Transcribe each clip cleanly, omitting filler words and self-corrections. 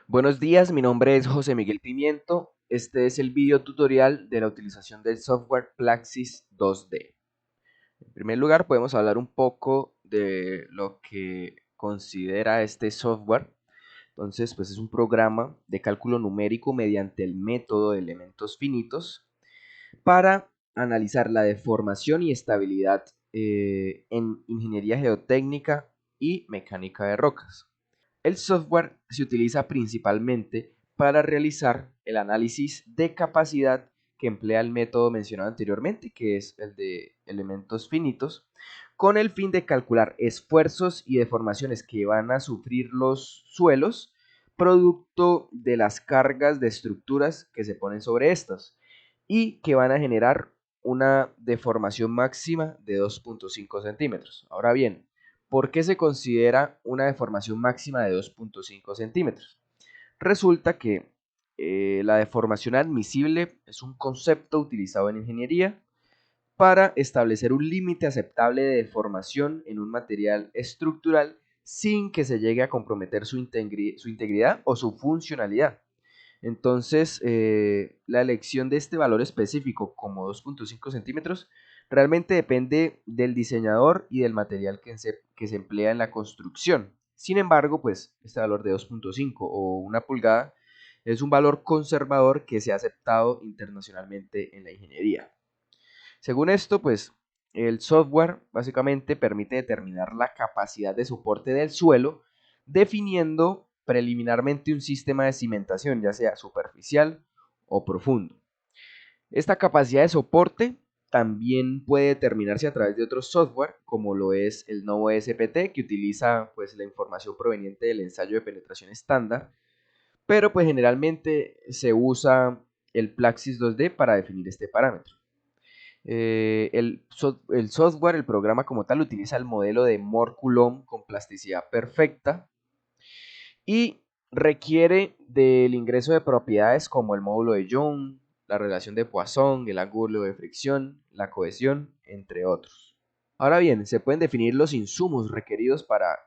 Buenos días, mi nombre es José Miguel Pimiento. Este es el video tutorial de la utilización del software Plaxis 2D. En primer lugar, podemos hablar un poco de lo que considera este software. Entonces, pues es un programa de cálculo numérico mediante el método de elementos finitos para analizar la deformación y estabilidad en ingeniería geotécnica y mecánica de rocas. El software se utiliza principalmente para realizar el análisis de capacidad que emplea el método mencionado anteriormente, que es el de elementos finitos, con el fin de calcular esfuerzos y deformaciones que van a sufrir los suelos producto de las cargas de estructuras que se ponen sobre estas y que van a generar una deformación máxima de 2.5 centímetros. Ahora bien, ¿por qué se considera una deformación máxima de 2.5 centímetros? Resulta que la deformación admisible es un concepto utilizado en ingeniería para establecer un límite aceptable de deformación en un material estructural sin que se llegue a comprometer su integridad o su funcionalidad. Entonces, la elección de este valor específico como 2.5 centímetros realmente depende del diseñador y del material que se emplea en la construcción. Sin embargo, pues este valor de 2.5 o una pulgada es un valor conservador que se ha aceptado internacionalmente en la ingeniería. Según esto, pues el software básicamente permite determinar la capacidad de soporte del suelo, definiendo preliminarmente un sistema de cimentación, ya sea superficial o profundo. Esta capacidad de soporte también puede determinarse a través de otros software, como lo es el Novo SPT, que utiliza pues, la información proveniente del ensayo de penetración estándar, pero pues generalmente se usa el Plaxis 2D para definir este parámetro. El software, el programa como tal, utiliza el modelo de Moore-Coulomb con plasticidad perfecta y requiere del ingreso de propiedades como el módulo de Young, la relación de Poisson, el ángulo de fricción, la cohesión, entre otros. Ahora bien, se pueden definir los insumos requeridos para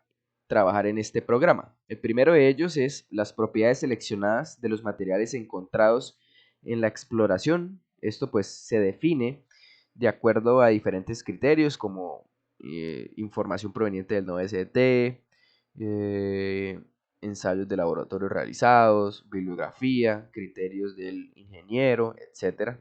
trabajar en este programa. El primero de ellos es las propiedades seleccionadas de los materiales encontrados en la exploración. Esto pues se define de acuerdo a diferentes criterios como información proveniente del NOST, ensayos de laboratorio realizados, bibliografía, criterios del ingeniero, etcétera.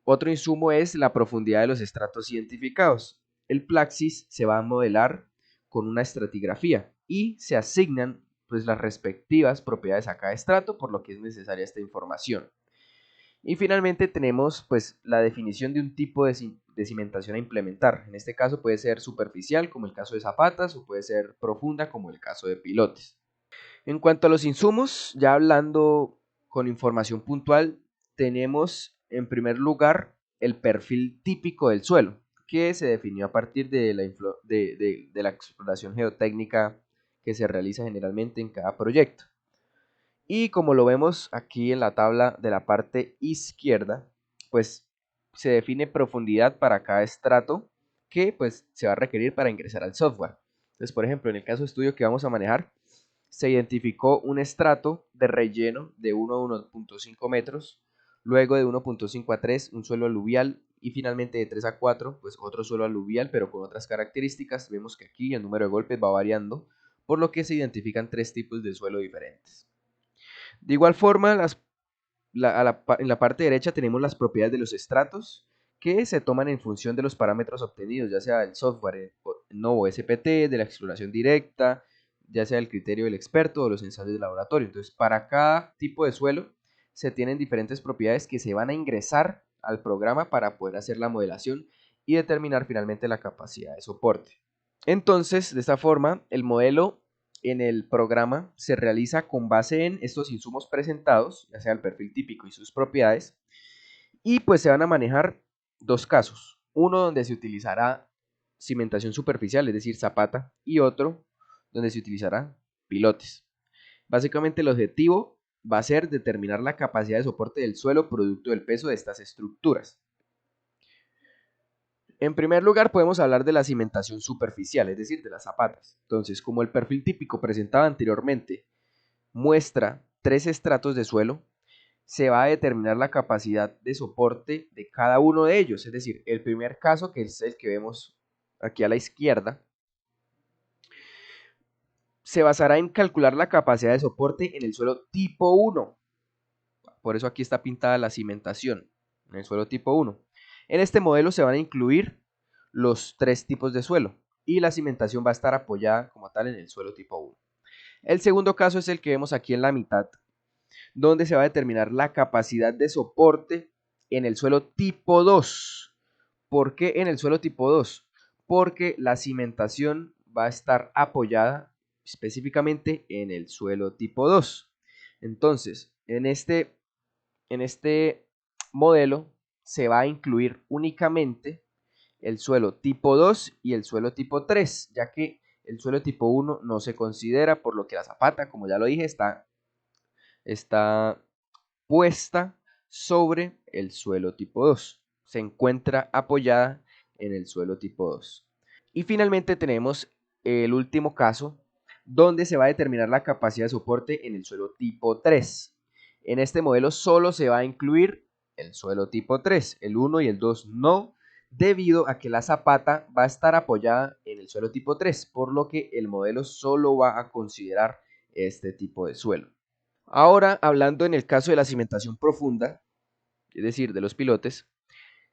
Otro insumo es la profundidad de los estratos identificados. El Plaxis se va a modelar con una estratigrafía y se asignan pues, las respectivas propiedades a cada estrato, por lo que es necesaria esta información. Y finalmente tenemos pues, la definición de un tipo de cimentación a implementar. En este caso puede ser superficial, como el caso de zapatas, o puede ser profunda, como el caso de pilotes. En cuanto a los insumos, ya hablando con información puntual, tenemos en primer lugar el perfil típico del suelo, que se definió a partir de la exploración geotécnica que se realiza generalmente en cada proyecto. Y como lo vemos aquí en la tabla de la parte izquierda, pues se define profundidad para cada estrato que pues se va a requerir para ingresar al software. Entonces, por ejemplo, en el caso de estudio que vamos a manejar, se identificó un estrato de relleno de 1 a 1.5 metros, luego de 1.5 a 3 un suelo aluvial y finalmente de 3 a 4 pues otro suelo aluvial pero con otras características. Vemos que aquí el número de golpes va variando, por lo que se identifican tres tipos de suelo diferentes. De igual forma, en la parte derecha tenemos las propiedades de los estratos que se toman en función de los parámetros obtenidos, ya sea del software, el Novo SPT, de la exploración directa, ya sea el criterio del experto o los ensayos de laboratorio. Entonces, para cada tipo de suelo se tienen diferentes propiedades que se van a ingresar al programa para poder hacer la modelación y determinar finalmente la capacidad de soporte. Entonces, de esta forma, el modelo en el programa se realiza con base en estos insumos presentados, ya sea el perfil típico y sus propiedades, y pues se van a manejar dos casos. Uno donde se utilizará cimentación superficial, es decir, zapata, y otro donde se utilizará pilotes. Básicamente el objetivo va a ser determinar la capacidad de soporte del suelo producto del peso de estas estructuras. En primer lugar, podemos hablar de la cimentación superficial, es decir, de las zapatas. Entonces, como el perfil típico presentaba anteriormente muestra 3 estratos de suelo, se va a determinar la capacidad de soporte de cada uno de ellos. Es decir, el primer caso, que es el que vemos aquí a la izquierda, se basará en calcular la capacidad de soporte en el suelo tipo 1. Por eso aquí está pintada la cimentación en el suelo tipo 1. En este modelo se van a incluir los 3 tipos de suelo y la cimentación va a estar apoyada como tal en el suelo tipo 1. El segundo caso es el que vemos aquí en la mitad, donde se va a determinar la capacidad de soporte en el suelo tipo 2. ¿Por qué en el suelo tipo 2? Porque la cimentación va a estar apoyada específicamente en el suelo tipo 2. Entonces, en este modelo se va a incluir únicamente el suelo tipo 2 y el suelo tipo 3, ya que el suelo tipo 1 no se considera, por lo que la zapata, como ya lo dije, está puesta sobre el suelo tipo 2. Se encuentra apoyada en el suelo tipo 2. Y finalmente tenemos el último caso, donde se va a determinar la capacidad de soporte en el suelo tipo 3. En este modelo solo se va a incluir el suelo tipo 3, el 1 y el 2 no, debido a que la zapata va a estar apoyada en el suelo tipo 3, por lo que el modelo solo va a considerar este tipo de suelo. Ahora, hablando en el caso de la cimentación profunda, es decir, de los pilotes,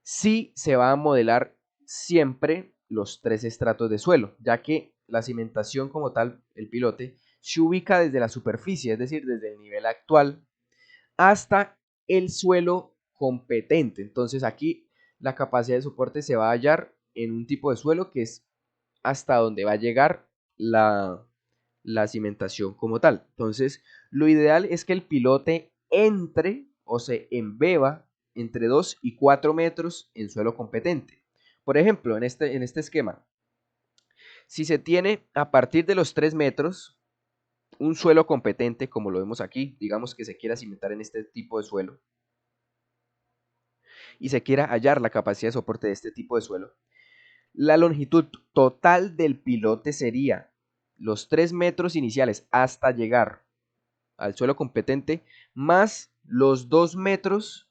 sí se va a modelar siempre los 3 estratos de suelo, ya que la cimentación como tal, el pilote, se ubica desde la superficie, es decir, desde el nivel actual hasta el suelo competente. Entonces aquí la capacidad de soporte se va a hallar en un tipo de suelo que es hasta donde va a llegar la cimentación como tal. Entonces, lo ideal es que el pilote entre o se embeba entre 2 y 4 metros en suelo competente. Por ejemplo, en este esquema, si se tiene a partir de los 3 metros un suelo competente, como lo vemos aquí, digamos que se quiera cimentar en este tipo de suelo, y se quiera hallar la capacidad de soporte de este tipo de suelo, la longitud total del pilote sería los 3 metros iniciales hasta llegar al suelo competente, más los 2 metros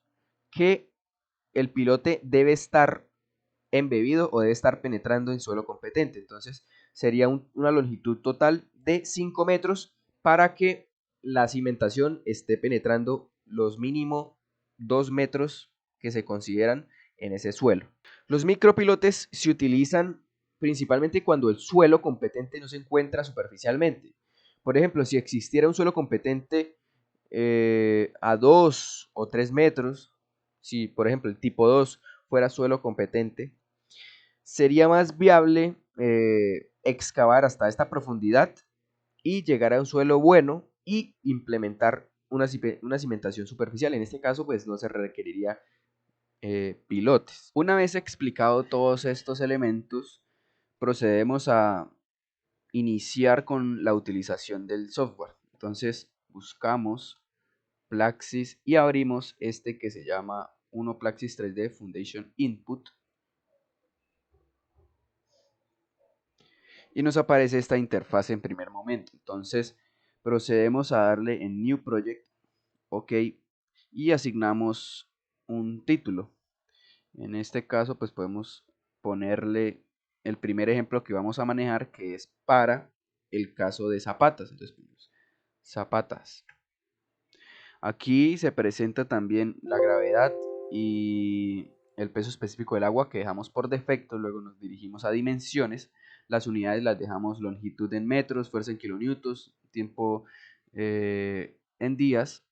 que el pilote debe estar embebido o debe estar penetrando en suelo competente. Entonces sería una longitud total de 5 metros para que la cimentación esté penetrando los mínimo 2 metros que se consideran en ese suelo. Los micropilotes se utilizan principalmente cuando el suelo competente no se encuentra superficialmente. Por ejemplo, si existiera un suelo competente a 2 o 3 metros, si por ejemplo el tipo 2 fuera suelo competente, sería más viable excavar hasta esta profundidad y llegar a un suelo bueno y implementar una cimentación superficial. En este caso, pues no se requeriría pilotes. Una vez explicado todos estos elementos, procedemos a iniciar con la utilización del software. Entonces buscamos Plaxis y abrimos este que se llama Uno Plaxis 3D Foundation Input y nos aparece esta interfaz en primer momento. Entonces procedemos a darle en New Project, OK, y asignamos un título. En este caso pues podemos ponerle el primer ejemplo que vamos a manejar, que es para el caso de zapatas. Entonces ponemos zapatas. Aquí se presenta también la gravedad y el peso específico del agua que dejamos por defecto. Luego nos dirigimos a dimensiones. Las unidades las dejamos longitud en metros, fuerza en kilonewtons, tiempo en días.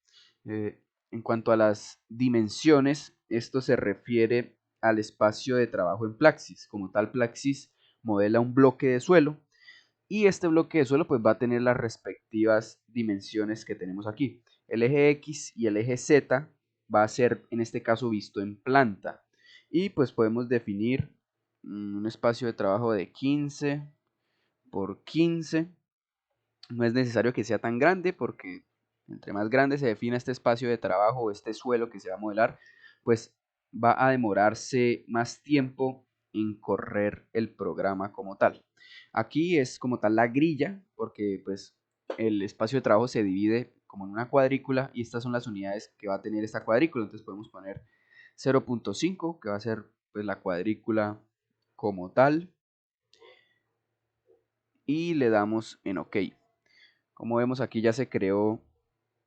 En cuanto a las dimensiones, esto se refiere al espacio de trabajo en Plaxis. Como tal, Plaxis modela un bloque de suelo y este bloque de suelo pues va a tener las respectivas dimensiones que tenemos aquí. El eje X y el eje Z va a ser en este caso visto en planta y pues podemos definir un espacio de trabajo de 15 por 15. No es necesario que sea tan grande porque entre más grande se defina este espacio de trabajo o este suelo que se va a modelar, pues va a demorarse más tiempo en correr el programa como tal. Aquí es como tal la grilla, porque pues el espacio de trabajo se divide como en una cuadrícula y estas son las unidades que va a tener esta cuadrícula. Entonces podemos poner 0.5, que va a ser pues la cuadrícula como tal, y le damos en OK. Como vemos, aquí ya se creó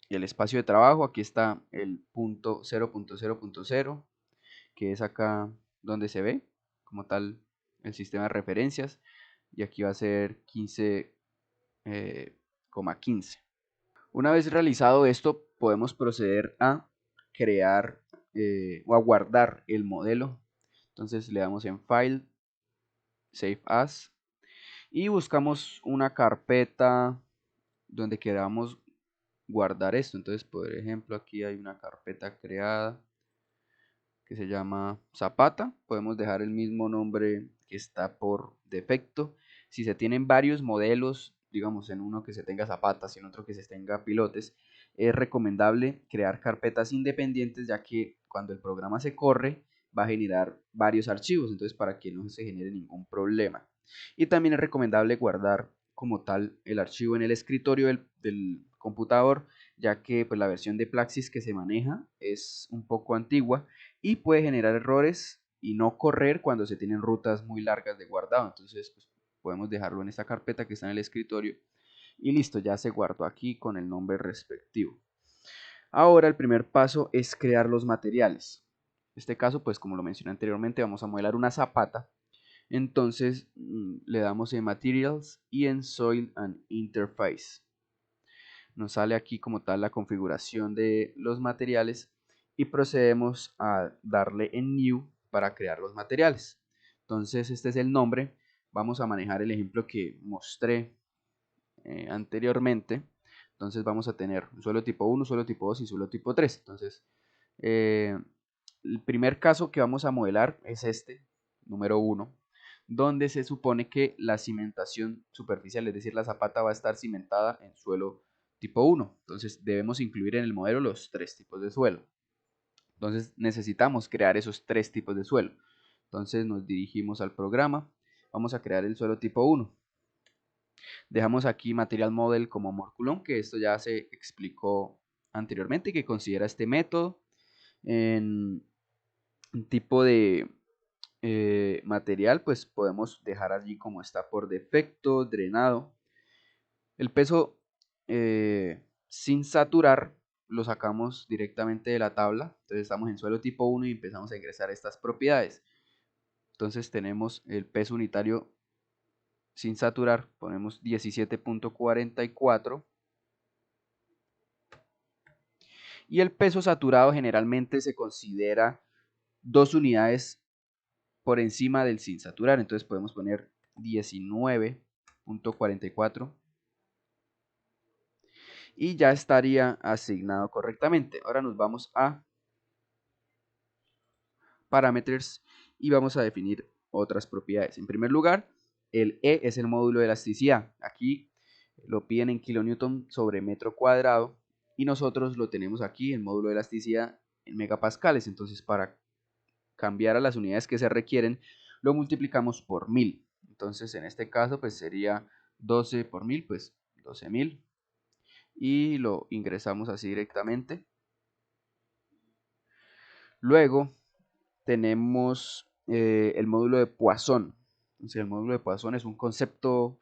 el espacio de trabajo. Aquí está el punto 0.0.0, que es acá donde se ve como tal el sistema de referencias, y aquí va a ser 15,15. Una vez realizado esto, podemos proceder a crear o a guardar el modelo. Entonces le damos en File, Save As, y buscamos una carpeta donde queramos guardar esto. Entonces, por ejemplo, aquí hay una carpeta creada que se llama Zapata. Podemos dejar el mismo nombre que está por defecto. Si se tienen varios modelos, digamos en uno que se tenga zapatas y en otro que se tenga pilotes, es recomendable crear carpetas independientes, ya que cuando el programa se corre va a generar varios archivos, entonces para que no se genere ningún problema. Y también es recomendable guardar como tal el archivo en el escritorio del computador, ya que pues, la versión de Plaxis que se maneja es un poco antigua y puede generar errores y no correr cuando se tienen rutas muy largas de guardado. Entonces pues, podemos dejarlo en esta carpeta que está en el escritorio y listo, ya se guardó aquí con el nombre respectivo. Ahora el primer paso es crear los materiales. En este caso, pues como lo mencioné anteriormente, vamos a modelar una zapata. Entonces le damos en Materials y en Soil and Interface. Nos sale aquí como tal la configuración de los materiales y procedemos a darle en New para crear los materiales. Entonces este es el nombre. Vamos a manejar el ejemplo que mostré anteriormente. Entonces vamos a tener un suelo tipo 1, suelo tipo 2 y suelo tipo 3. Entonces el primer caso que vamos a modelar es este, número 1, donde se supone que la cimentación superficial, es decir, la zapata va a estar cimentada en suelo tipo 1. Entonces debemos incluir en el modelo los 3 tipos de suelo. Entonces necesitamos crear esos 3 tipos de suelo. Entonces nos dirigimos al programa, vamos a crear el suelo tipo 1. Dejamos aquí Material Model como Morculum, que esto ya se explicó anteriormente, que considera este método. En tipo de material, pues podemos dejar allí como está por defecto, drenado. El peso sin saturar lo sacamos directamente de la tabla. Entonces estamos en suelo tipo 1 y empezamos a ingresar estas propiedades. Entonces tenemos el peso unitario sin saturar, ponemos 17.44. Y el peso saturado generalmente se considera 2 unidades por encima del sin saturar. Entonces podemos poner 19.44 y ya estaría asignado correctamente. Ahora nos vamos a Parameters y vamos a definir otras propiedades. En primer lugar, el E es el módulo de elasticidad. Aquí lo piden en kilonewton sobre metro cuadrado y nosotros lo tenemos aquí, el módulo de elasticidad, en megapascales. Entonces, para cambiar a las unidades que se requieren, lo multiplicamos por 1000. Entonces, en este caso, pues sería 12 por 1000, pues 12.000. Y lo ingresamos así directamente. Luego tenemos el módulo de Poisson. Entonces, el módulo de Poisson es un concepto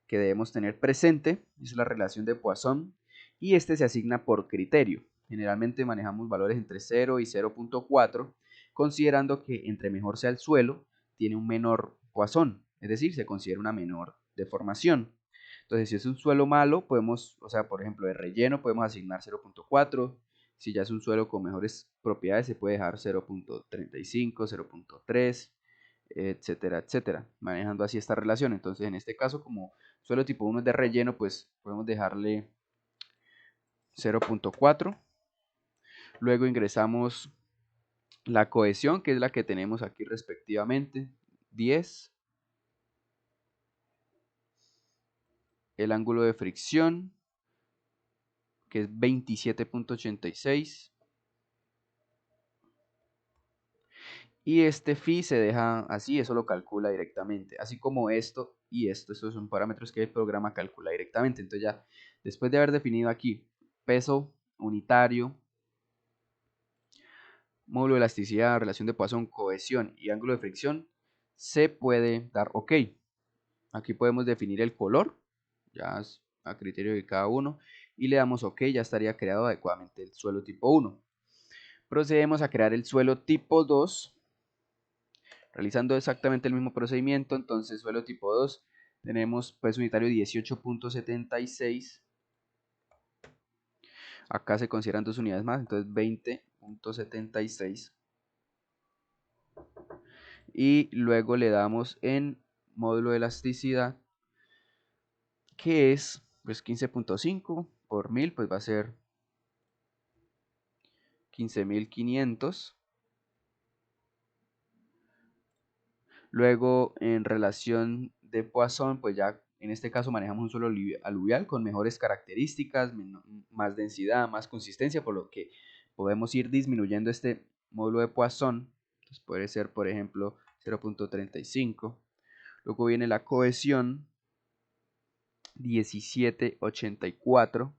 que debemos tener presente, es la relación de Poisson, y este se asigna por criterio. Generalmente manejamos valores entre 0 y 0.4, considerando que entre mejor sea el suelo, tiene un menor Poisson, es decir, se considera una menor deformación. Entonces, si es un suelo malo, podemos, o sea, por ejemplo, de relleno, podemos asignar 0.4. Si ya es un suelo con mejores propiedades, se puede dejar 0.35, 0.3, etcétera, etcétera, manejando así esta relación. Entonces, en este caso, como suelo tipo 1 es de relleno, pues podemos dejarle 0.4. Luego ingresamos la cohesión, que es la que tenemos aquí respectivamente, 10. El ángulo de fricción, que es 27.86. Y este phi se deja así, eso lo calcula directamente. Así como esto y esto, estos son parámetros que el programa calcula directamente. Entonces ya, después de haber definido aquí peso unitario, módulo de elasticidad, relación de Poisson, cohesión y ángulo de fricción, se puede dar OK. Aquí podemos definir el color, ya es a criterio de cada uno, y le damos OK, ya estaría creado adecuadamente el suelo tipo 1. Procedemos a crear el suelo tipo 2, realizando exactamente el mismo procedimiento. Entonces, suelo tipo 2, tenemos peso unitario 18.76. Acá se consideran 2 unidades más, entonces 20.76. Y luego le damos en módulo de elasticidad, que es pues 15.5 por 1000, pues va a ser 15.500. Luego, en relación de Poisson, pues ya en este caso manejamos un suelo aluvial con mejores características, más densidad, más consistencia, por lo que podemos ir disminuyendo este módulo de Poisson. Entonces puede ser, por ejemplo, 0.35. Luego viene la cohesión, 17.84.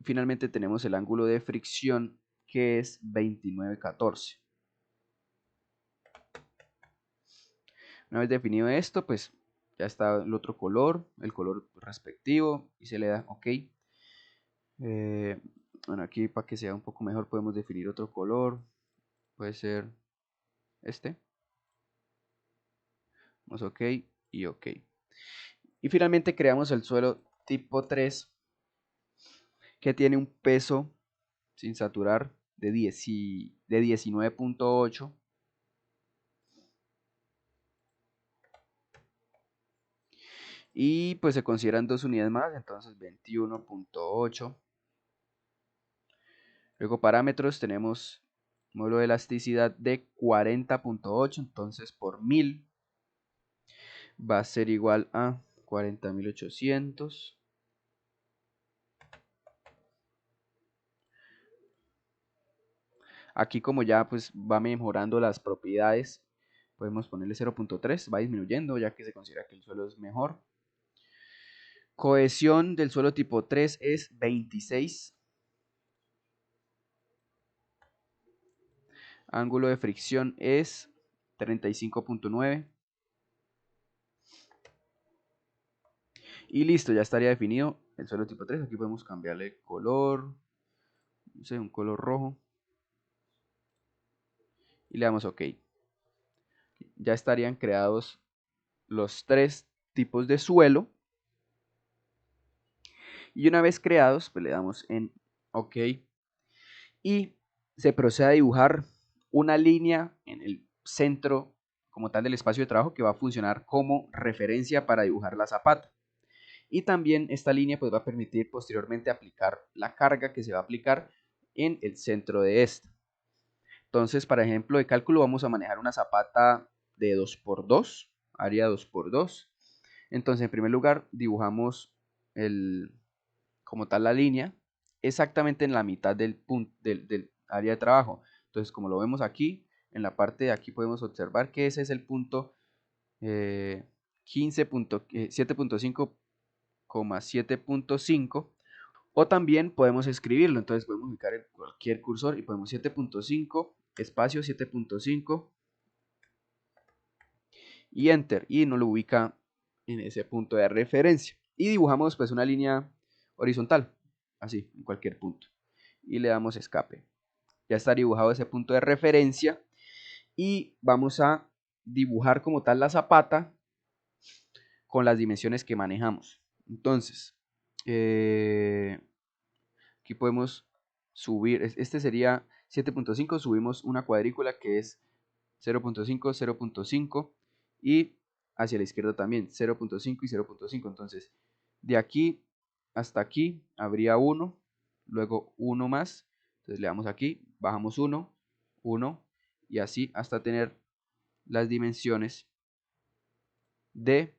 Finalmente tenemos el ángulo de fricción, que es 29.14. Una vez definido esto, pues ya está el otro color, el color respectivo, y se le da OK. Bueno, aquí para que sea un poco mejor podemos definir otro color, puede ser este. Damos OK y OK. Y finalmente creamos el suelo tipo 3, que tiene un peso sin saturar de 19.8. Y pues se consideran 2 unidades más, entonces 21.8. Luego parámetros, tenemos módulo de elasticidad de 40.8, entonces por 1000 va a ser igual a 40.800. Aquí como ya pues va mejorando las propiedades, podemos ponerle 0.3, va disminuyendo ya que se considera que el suelo es mejor. Cohesión del suelo tipo 3 es 26. Ángulo de fricción es 35.9. Y listo, ya estaría definido el suelo tipo 3. Aquí podemos cambiarle el color, no sé, un color rojo. Y le damos OK. Ya estarían creados los 3 tipos de suelo. Y una vez creados, pues le damos en OK. Y se procede a dibujar una línea en el centro como tal del espacio de trabajo que va a funcionar como referencia para dibujar la zapata. Y también esta línea pues va a permitir posteriormente aplicar la carga que se va a aplicar en el centro de esta. Entonces, para ejemplo de cálculo, vamos a manejar una zapata de 2x2, área 2x2. Entonces, en primer lugar, dibujamos como tal la línea exactamente en la mitad del área de trabajo. Entonces, como lo vemos aquí, en la parte de aquí podemos observar que ese es el punto 7.5,7.5. O también podemos escribirlo, entonces podemos ubicar en cualquier cursor y ponemos 7.5, espacio 7.5 y enter, y nos lo ubica en ese punto de referencia. Y dibujamos pues una línea horizontal, así, en cualquier punto. Y le damos escape. Ya está dibujado ese punto de referencia y vamos a dibujar como tal la zapata con las dimensiones que manejamos. Entonces, aquí podemos subir, este sería 7.5, subimos una cuadrícula que es 0.5, 0.5 y hacia la izquierda también 0.5 y 0.5. Entonces, de aquí hasta aquí habría 1, luego 1 más, entonces le damos aquí, bajamos 1, 1 y así hasta tener las dimensiones de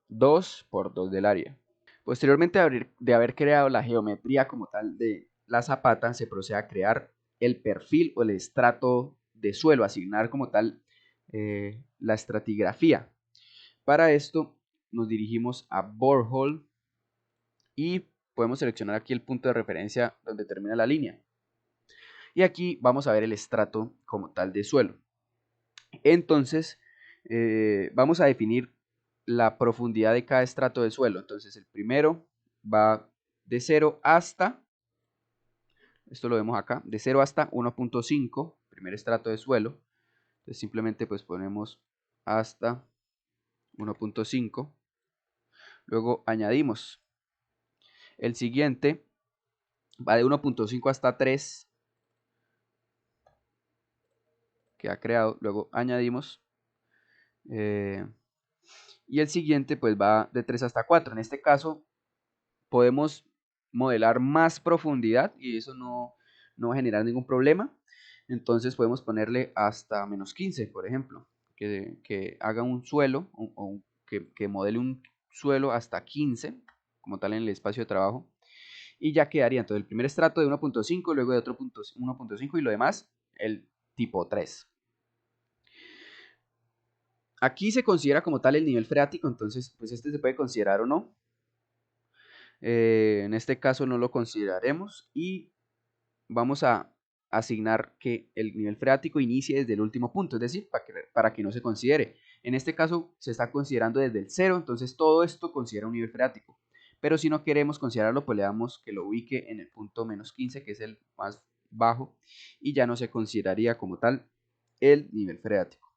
2 por 2 del área. Posteriormente de haber creado la geometría como tal de la zapata, se procede a crear el perfil o el estrato de suelo, asignar como tal la estratigrafía. Para esto nos dirigimos a Borehole y podemos seleccionar aquí el punto de referencia donde termina la línea. Y aquí vamos a ver el estrato como tal de suelo. Entonces, vamos a definir la profundidad de cada estrato de suelo. Entonces, el primero va de 0 hasta, esto lo vemos acá, de 0 hasta 1.5, primer estrato de suelo. Entonces, simplemente pues ponemos hasta 1.5. Luego añadimos. El siguiente va de 1.5 hasta 3, que ha creado. Luego añadimos. Y el siguiente pues va de 3 hasta 4. En este caso podemos modelar más profundidad y eso no va a generar ningún problema. Entonces podemos ponerle hasta menos 15, por ejemplo, que haga un suelo o que modele un suelo hasta 15, como tal en el espacio de trabajo. Y ya quedaría entonces el primer estrato de 1.5, luego de otro 1.5 y lo demás el tipo 3. Aquí se considera como tal el nivel freático, entonces pues este se puede considerar o no. En este caso no lo consideraremos y vamos a asignar que el nivel freático inicie desde el último punto, es decir, para que no se considere. En este caso se está considerando desde el 0, entonces todo esto considera un nivel freático. Pero si no queremos considerarlo, pues le damos que lo ubique en el punto menos 15, que es el más bajo, y ya no se consideraría como tal el nivel freático.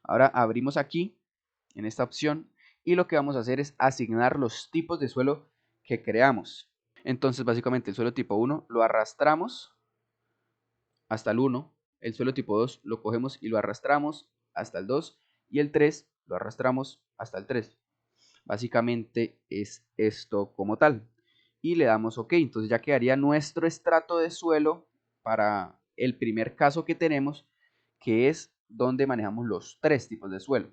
Ahora abrimos aquí, en esta opción, y lo que vamos a hacer es asignar los tipos de suelo que creamos. Entonces, básicamente, el suelo tipo 1 lo arrastramos hasta el 1, el suelo tipo 2 lo cogemos y lo arrastramos hasta el 2, y el 3 lo arrastramos hasta el 3. Básicamente es esto como tal. Y le damos OK. Entonces ya quedaría nuestro estrato de suelo para el primer caso que tenemos, que es donde manejamos los 3 tipos de suelo.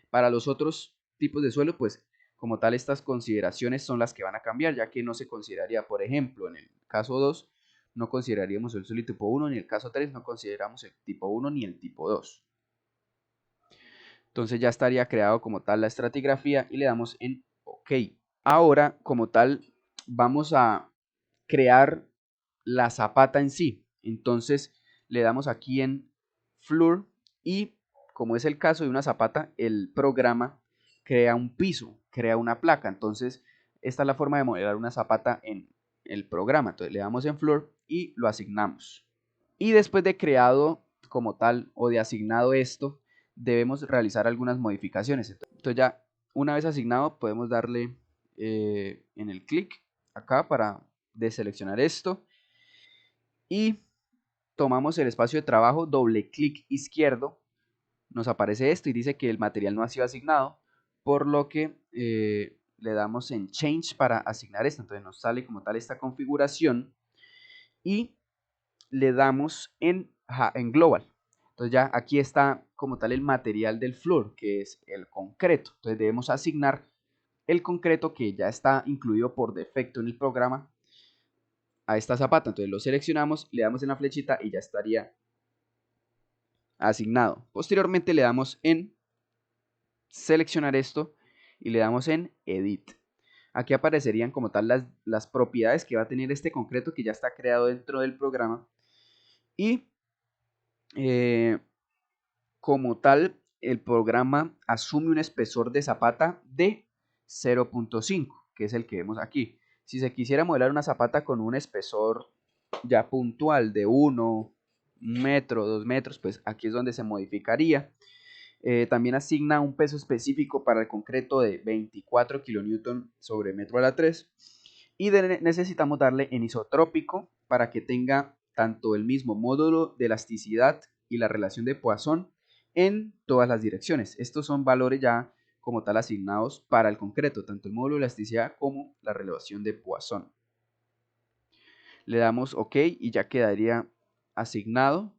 Para los otros tipos de suelo, pues como tal estas consideraciones son las que van a cambiar, ya que no se consideraría, por ejemplo, en el caso 2, no consideraríamos el suelo tipo 1, ni el caso 3 no consideramos el tipo 1 ni el tipo 2. Entonces ya estaría creado como tal la estratigrafía y le damos en OK. Ahora, como tal, vamos a crear la zapata en sí. Entonces le damos aquí en Floor y como es el caso de una zapata, el programa crea un piso, crea una placa. Entonces esta es la forma de modelar una zapata en el programa. Entonces le damos en Floor y lo asignamos. Y después de creado como tal o de asignado esto, debemos realizar algunas modificaciones. Entonces ya una vez asignado podemos darle en el clic acá para deseleccionar esto y tomamos el espacio de trabajo, doble clic izquierdo, nos aparece esto y dice que el material no ha sido asignado, por lo que le damos en Change para asignar esto. Entonces nos sale como tal esta configuración y le damos en Global. Entonces ya aquí está como tal el material del floor, que es el concreto. Entonces debemos asignar el concreto que ya está incluido por defecto en el programa a esta zapata. Entonces lo seleccionamos, le damos en la flechita y ya estaría asignado. Posteriormente le damos en seleccionar esto y le damos en Edit. Aquí aparecerían como tal las propiedades que va a tener este concreto que ya está creado dentro del programa. Y como tal, el programa asume un espesor de zapata de 0.5, que es el que vemos aquí. Si se quisiera modelar una zapata con un espesor ya puntual de 1 metro, 2 metros, pues aquí es donde se modificaría. También asigna un peso específico para el concreto de 24 kN sobre metro a la 3. Y necesitamos darle en isotrópico para que tenga tanto el mismo módulo de elasticidad y la relación de Poisson en todas las direcciones. Estos son valores ya como tal asignados para el concreto, tanto el módulo de elasticidad como la relación de Poisson. Le damos OK y ya quedaría asignado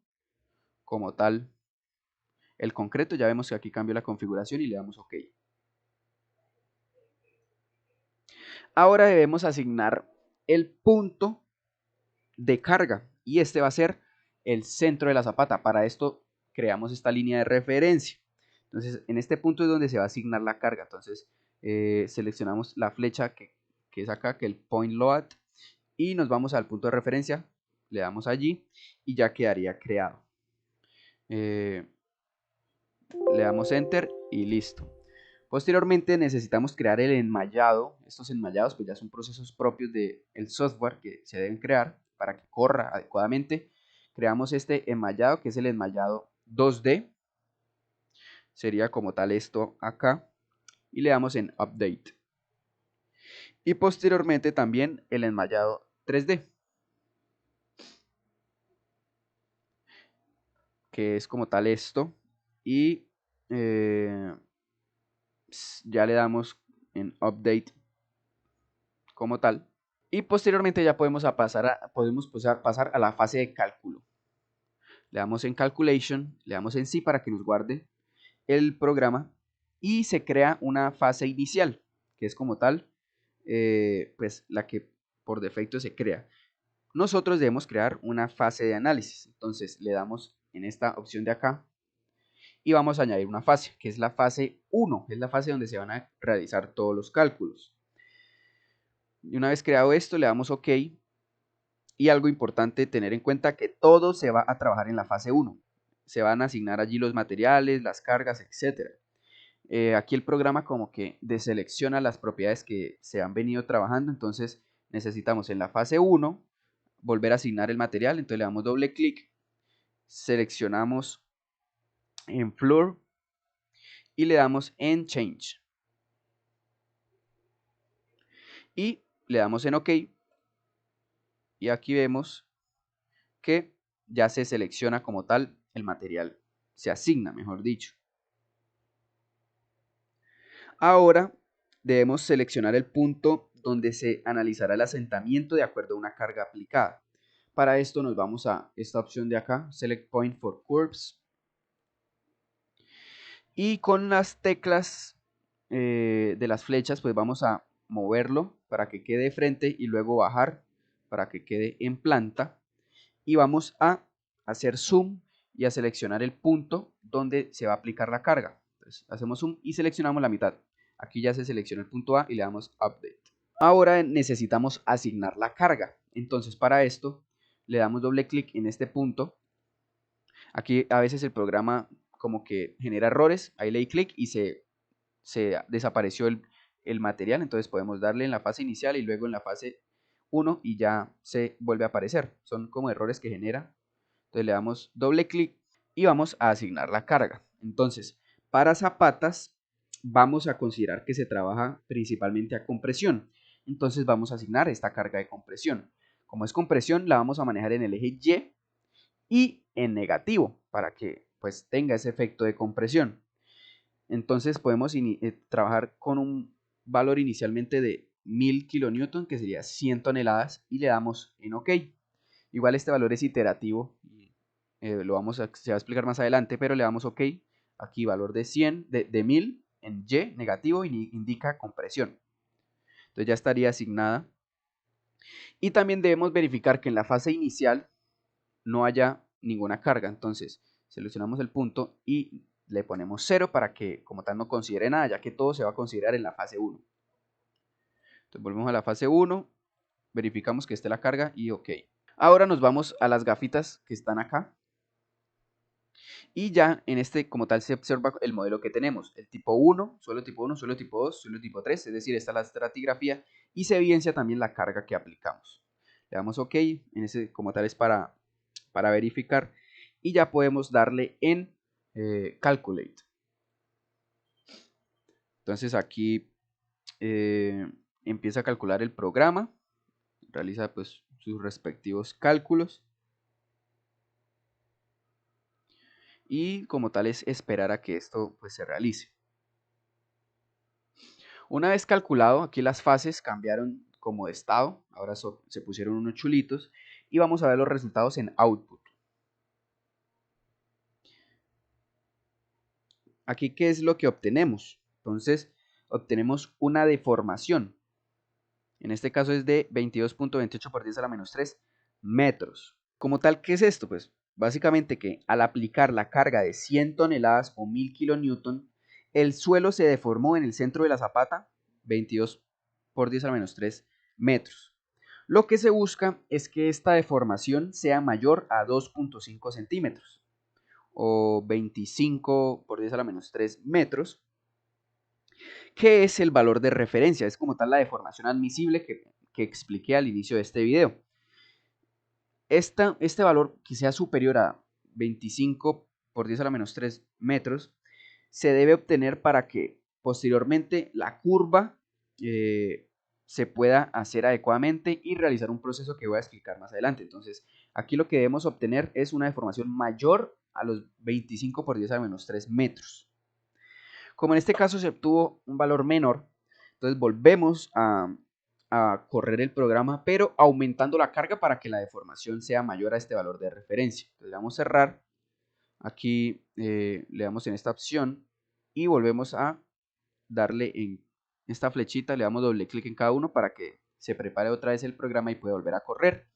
como tal el concreto. Ya vemos que aquí cambia la configuración y le damos OK. Ahora debemos asignar el punto de carga y este va a ser el centro de la zapata. Para esto creamos esta línea de referencia. Entonces en este punto es donde se va a asignar la carga. Entonces seleccionamos la flecha que es acá, que es el point load, y nos vamos al punto de referencia, le damos allí y ya quedaría creado. Le damos enter y listo. Posteriormente necesitamos crear el enmallado. Estos enmallados pues ya son procesos propios del software que se deben crear para que corra adecuadamente. Creamos este enmallado que es el enmallado 2D. Sería como tal esto acá. Y le damos en Update. Y posteriormente también el enmallado 3D. Que es como tal esto. Y ya le damos en Update como tal. Y posteriormente ya podemos pasar a la fase de cálculo. Le damos en Calculation, le damos en sí para que nos guarde el programa y se crea una fase inicial, que es como tal, pues la que por defecto se crea. Nosotros debemos crear una fase de análisis, entonces le damos en esta opción de acá y vamos a añadir una fase, que es la fase 1, es la fase donde se van a realizar todos los cálculos. Y una vez creado esto, le damos OK. Y algo importante tener en cuenta que todo se va a trabajar en la fase 1. Se van a asignar allí los materiales, las cargas, etc. Aquí el programa como que deselecciona las propiedades que se han venido trabajando. Entonces necesitamos en la fase 1 volver a asignar el material. Entonces le damos doble clic, seleccionamos en Floor y le damos en Change. Y le damos en OK. Y aquí vemos que ya se selecciona como tal el material. Se asigna, mejor dicho. Ahora debemos seleccionar el punto donde se analizará el asentamiento de acuerdo a una carga aplicada. Para esto nos vamos a esta opción de acá, Select Point for Curves. Y con las teclas de las flechas pues vamos a moverlo para que quede de frente y luego bajar para que quede en planta. Y vamos a hacer zoom y a seleccionar el punto donde se va a aplicar la carga. Entonces hacemos zoom y seleccionamos la mitad. Aquí ya se selecciona el punto A y le damos Update. Ahora necesitamos asignar la carga. Entonces para esto le damos doble clic en este punto. Aquí a veces el programa como que genera errores. Ahí le di clic y se desapareció el material. Entonces podemos darle en la fase inicial y luego en la fase 1 y ya se vuelve a aparecer. Son como errores que genera. Entonces le damos doble clic y vamos a asignar la carga. Entonces, para zapatas vamos a considerar que se trabaja principalmente a compresión. Entonces vamos a asignar esta carga de compresión. Como es compresión, la vamos a manejar en el eje Y en negativo para que pues tenga ese efecto de compresión. Entonces podemos trabajar con un valor inicialmente de 1000 kN, que sería 100 toneladas, y le damos en OK. Igual este valor es iterativo, se va a explicar más adelante, pero le damos OK. Aquí valor de 100, de 1000 en Y negativo y indica compresión. Entonces ya estaría asignada. Y también debemos verificar que en la fase inicial no haya ninguna carga. Entonces seleccionamos el punto y le ponemos 0 para que como tal no considere nada, ya que todo se va a considerar en la fase 1. Entonces volvemos a la fase 1, verificamos que esté la carga y OK. Ahora nos vamos a las gafitas que están acá. Y ya en este como tal se observa el modelo que tenemos, el tipo 1, suelo tipo 1, suelo tipo 2, suelo tipo 3, es decir, esta es la estratigrafía y se evidencia también la carga que aplicamos. Le damos OK, en ese como tal es para verificar y ya podemos darle en Calculate. Entonces aquí empieza a calcular el programa, realiza pues sus respectivos cálculos. Y como tal es esperar a que esto pues se realice. Una vez calculado, aquí las fases cambiaron como de estado, ahora se pusieron unos chulitos y vamos a ver los resultados en output. Aquí, ¿qué es lo que obtenemos? Entonces, obtenemos una deformación. En este caso es de 22.28 por 10 a la menos 3 metros. Como tal, ¿qué es esto? Pues básicamente que al aplicar la carga de 100 toneladas o 1000 kilonewton, el suelo se deformó en el centro de la zapata 22 por 10 a la menos 3 metros. Lo que se busca es que esta deformación sea mayor a 2.5 centímetros o 25 por 10 a la menos 3 metros, que es el valor de referencia. Es como tal la deformación admisible que expliqué al inicio de este video. Este valor que sea superior a 25 por 10 a la menos 3 metros se debe obtener para que posteriormente la curva se pueda hacer adecuadamente y realizar un proceso que voy a explicar más adelante. Entonces, aquí lo que debemos obtener es una deformación mayor a los 25 por 10 a la menos 3 metros. Como en este caso se obtuvo un valor menor, entonces volvemos a correr el programa, pero aumentando la carga para que la deformación sea mayor a este valor de referencia. Entonces le damos a cerrar, aquí le damos en esta opción y volvemos a darle en esta flechita, le damos doble clic en cada uno para que se prepare otra vez el programa y pueda volver a correr.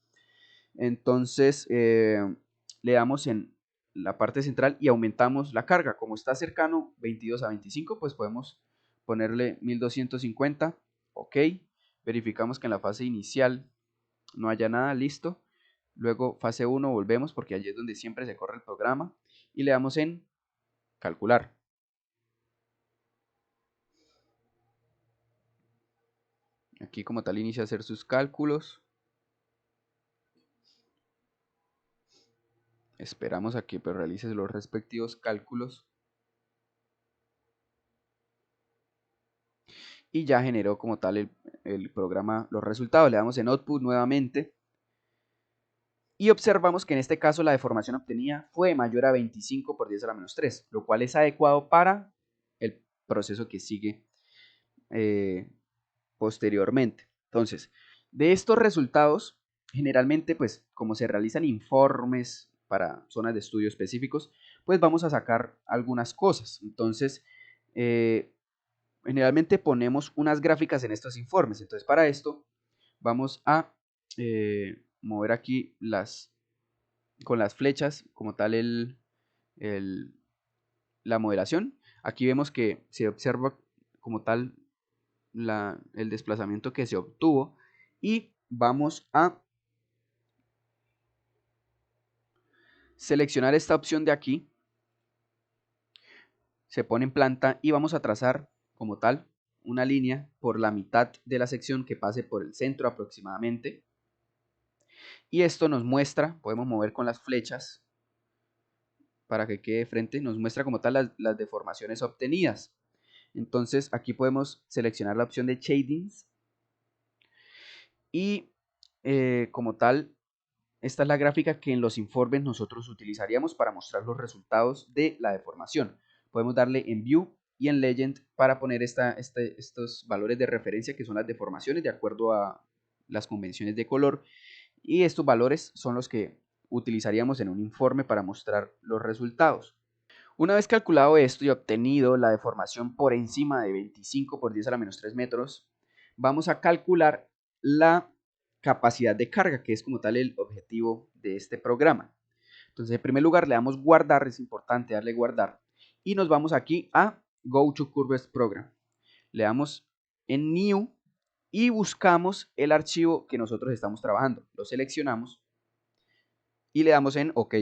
Entonces le damos en la parte central y aumentamos la carga. Como está cercano 22 a 25, pues podemos ponerle 1250. Ok. Verificamos que en la fase inicial no haya nada. Listo. Luego fase 1 volvemos porque allí es donde siempre se corre el programa. Y le damos en calcular. Aquí como tal inicia a hacer sus cálculos. Esperamos a que pues, realice los respectivos cálculos. Y ya generó como tal el programa los resultados. Le damos en Output nuevamente y observamos que en este caso la deformación obtenida fue mayor a 25 por 10 a la menos 3, lo cual es adecuado para el proceso que sigue posteriormente. Entonces, de estos resultados, generalmente, pues como se realizan informes para zonas de estudio específicos, pues vamos a sacar algunas cosas. Entonces, generalmente ponemos unas gráficas en estos informes. Entonces, para esto vamos a mover aquí con las flechas como tal la modelación. Aquí vemos que se observa como tal el desplazamiento que se obtuvo y vamos a seleccionar esta opción de aquí. Se pone en planta y vamos a trazar como tal una línea por la mitad de la sección que pase por el centro aproximadamente. Y esto nos muestra, podemos mover con las flechas para que quede de frente, nos muestra como tal las deformaciones obtenidas. Entonces aquí podemos seleccionar la opción de shadings y como tal, esta es la gráfica que en los informes nosotros utilizaríamos para mostrar los resultados de la deformación. Podemos darle en View y en Legend para poner estos valores de referencia que son las deformaciones de acuerdo a las convenciones de color. Y estos valores son los que utilizaríamos en un informe para mostrar los resultados. Una vez calculado esto y obtenido la deformación por encima de 25 por 10 a la menos 3 metros, vamos a calcular la capacidad de carga, que es como tal el objetivo de este programa. Entonces, en primer lugar, le damos guardar, es importante darle guardar, y nos vamos aquí a Go to Curves Program. Le damos en New y buscamos el archivo que nosotros estamos trabajando. Lo seleccionamos y le damos en OK.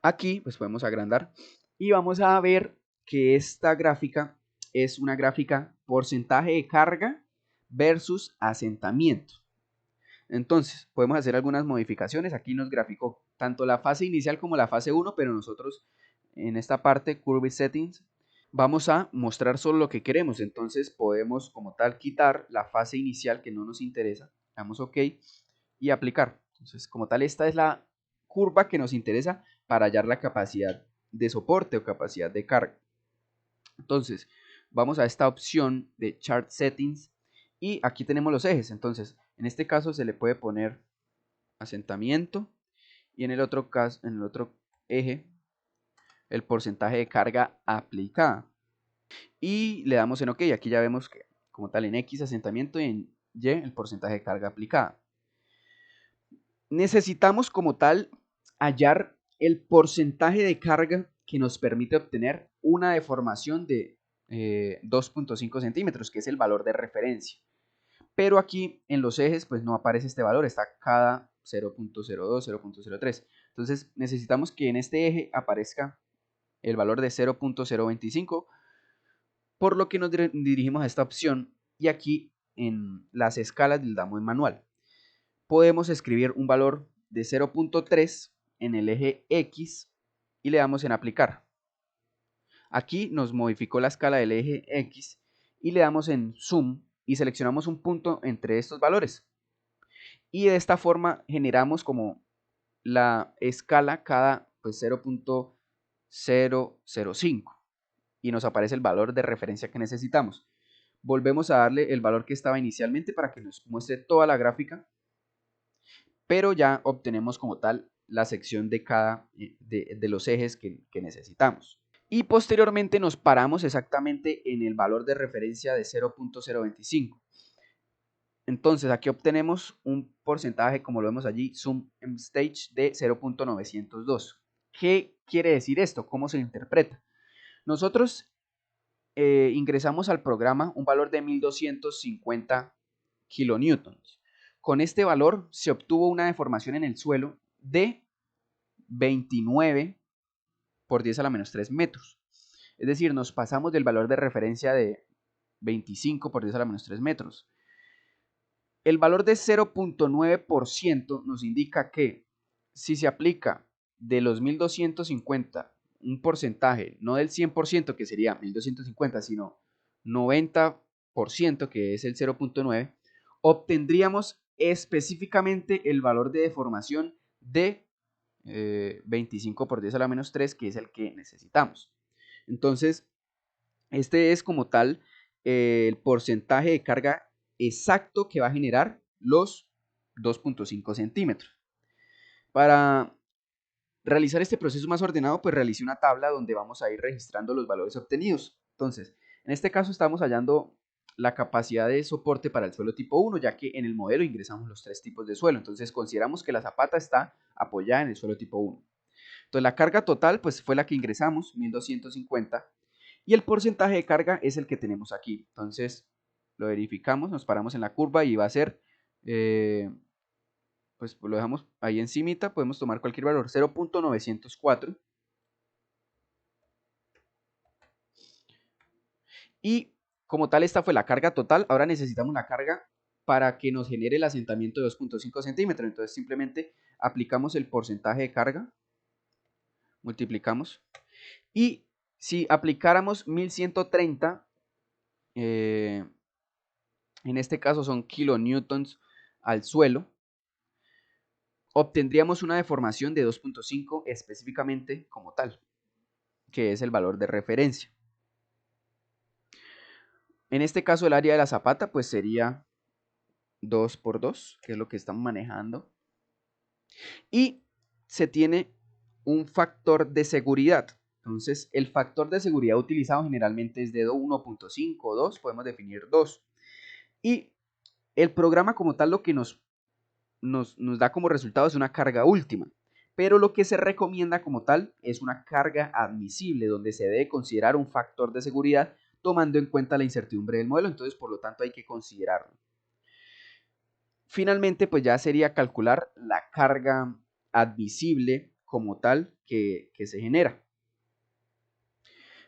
Aquí pues podemos agrandar y vamos a ver que esta gráfica es una gráfica porcentaje de carga versus asentamiento. Entonces podemos hacer algunas modificaciones. Aquí nos graficó tanto la fase inicial como la fase 1, pero nosotros en esta parte Curve Settings vamos a mostrar solo lo que queremos. Entonces podemos como tal quitar la fase inicial que no nos interesa. Damos OK y aplicar. Entonces como tal esta es la curva que nos interesa para hallar la capacidad de soporte o capacidad de carga. Entonces vamos a esta opción de Chart Settings y aquí tenemos los ejes. Entonces en este caso se le puede poner asentamiento y en el otro caso, en el otro eje, el porcentaje de carga aplicada. Y le damos en OK. Aquí ya vemos que como tal en X asentamiento y en Y, el porcentaje de carga aplicada. Necesitamos como tal hallar el porcentaje de carga que nos permite obtener una deformación de 2.5 centímetros, que es el valor de referencia. Pero aquí en los ejes pues no aparece este valor, está cada 0.02, 0.03. Entonces necesitamos que en este eje aparezca el valor de 0.025, por lo que nos dirigimos a esta opción y aquí en las escalas le damos en manual. Podemos escribir un valor de 0.3 en el eje X y le damos en aplicar. Aquí nos modificó la escala del eje X y le damos en zoom y seleccionamos un punto entre estos valores. Y de esta forma generamos como la escala cada pues, 0.005 y nos aparece el valor de referencia que necesitamos. Volvemos a darle el valor que estaba inicialmente para que nos muestre toda la gráfica, pero ya obtenemos como tal la sección de cada de los ejes que necesitamos. Y posteriormente nos paramos exactamente en el valor de referencia de 0.025. Entonces aquí obtenemos un porcentaje, como lo vemos allí, Zoom Stage de 0.902. ¿Qué quiere decir esto? ¿Cómo se interpreta? Nosotros ingresamos al programa un valor de 1250 kilonewtons. Con este valor se obtuvo una deformación en el suelo de 29 por 10 a la menos 3 metros. Es decir, nos pasamos del valor de referencia de 25 por 10 a la menos 3 metros. El valor de 0.9% nos indica que si se aplica de los 1250 un porcentaje, no del 100% que sería 1250, sino 90% que es el 0.9, obtendríamos específicamente el valor de deformación de 25 por 10 a la menos 3, que es el que necesitamos. Entonces, este es como tal el porcentaje de carga exacto que va a generar los 2.5 centímetros. Para realizar este proceso más ordenado, pues realicé una tabla donde vamos a ir registrando los valores obtenidos. Entonces, en este caso estamos hallando la capacidad de soporte para el suelo tipo 1, ya que en el modelo ingresamos los 3 tipos de suelo. Entonces, consideramos que la zapata está apoyada en el suelo tipo 1. Entonces, la carga total pues fue la que ingresamos, 1250, y el porcentaje de carga es el que tenemos aquí. Entonces, lo verificamos, nos paramos en la curva y va a ser, pues lo dejamos ahí encimita, podemos tomar cualquier valor, 0.904. Y como tal, esta fue la carga total. Ahora necesitamos la carga para que nos genere el asentamiento de 2.5 centímetros. Entonces, simplemente aplicamos el porcentaje de carga, multiplicamos. Y si aplicáramos 1130, en este caso son kilonewtons al suelo, obtendríamos una deformación de 2.5 específicamente como tal, que es el valor de referencia. En este caso el área de la zapata pues sería 2 por 2, que es lo que estamos manejando. Y se tiene un factor de seguridad. Entonces el factor de seguridad utilizado generalmente es de 1.5 o 2, podemos definir 2. Y el programa como tal lo que nos da como resultado es una carga última. Pero lo que se recomienda como tal es una carga admisible, donde se debe considerar un factor de seguridad tomando en cuenta la incertidumbre del modelo. Entonces, por lo tanto, hay que considerarlo. Finalmente, pues ya sería calcular la carga admisible como tal que se genera.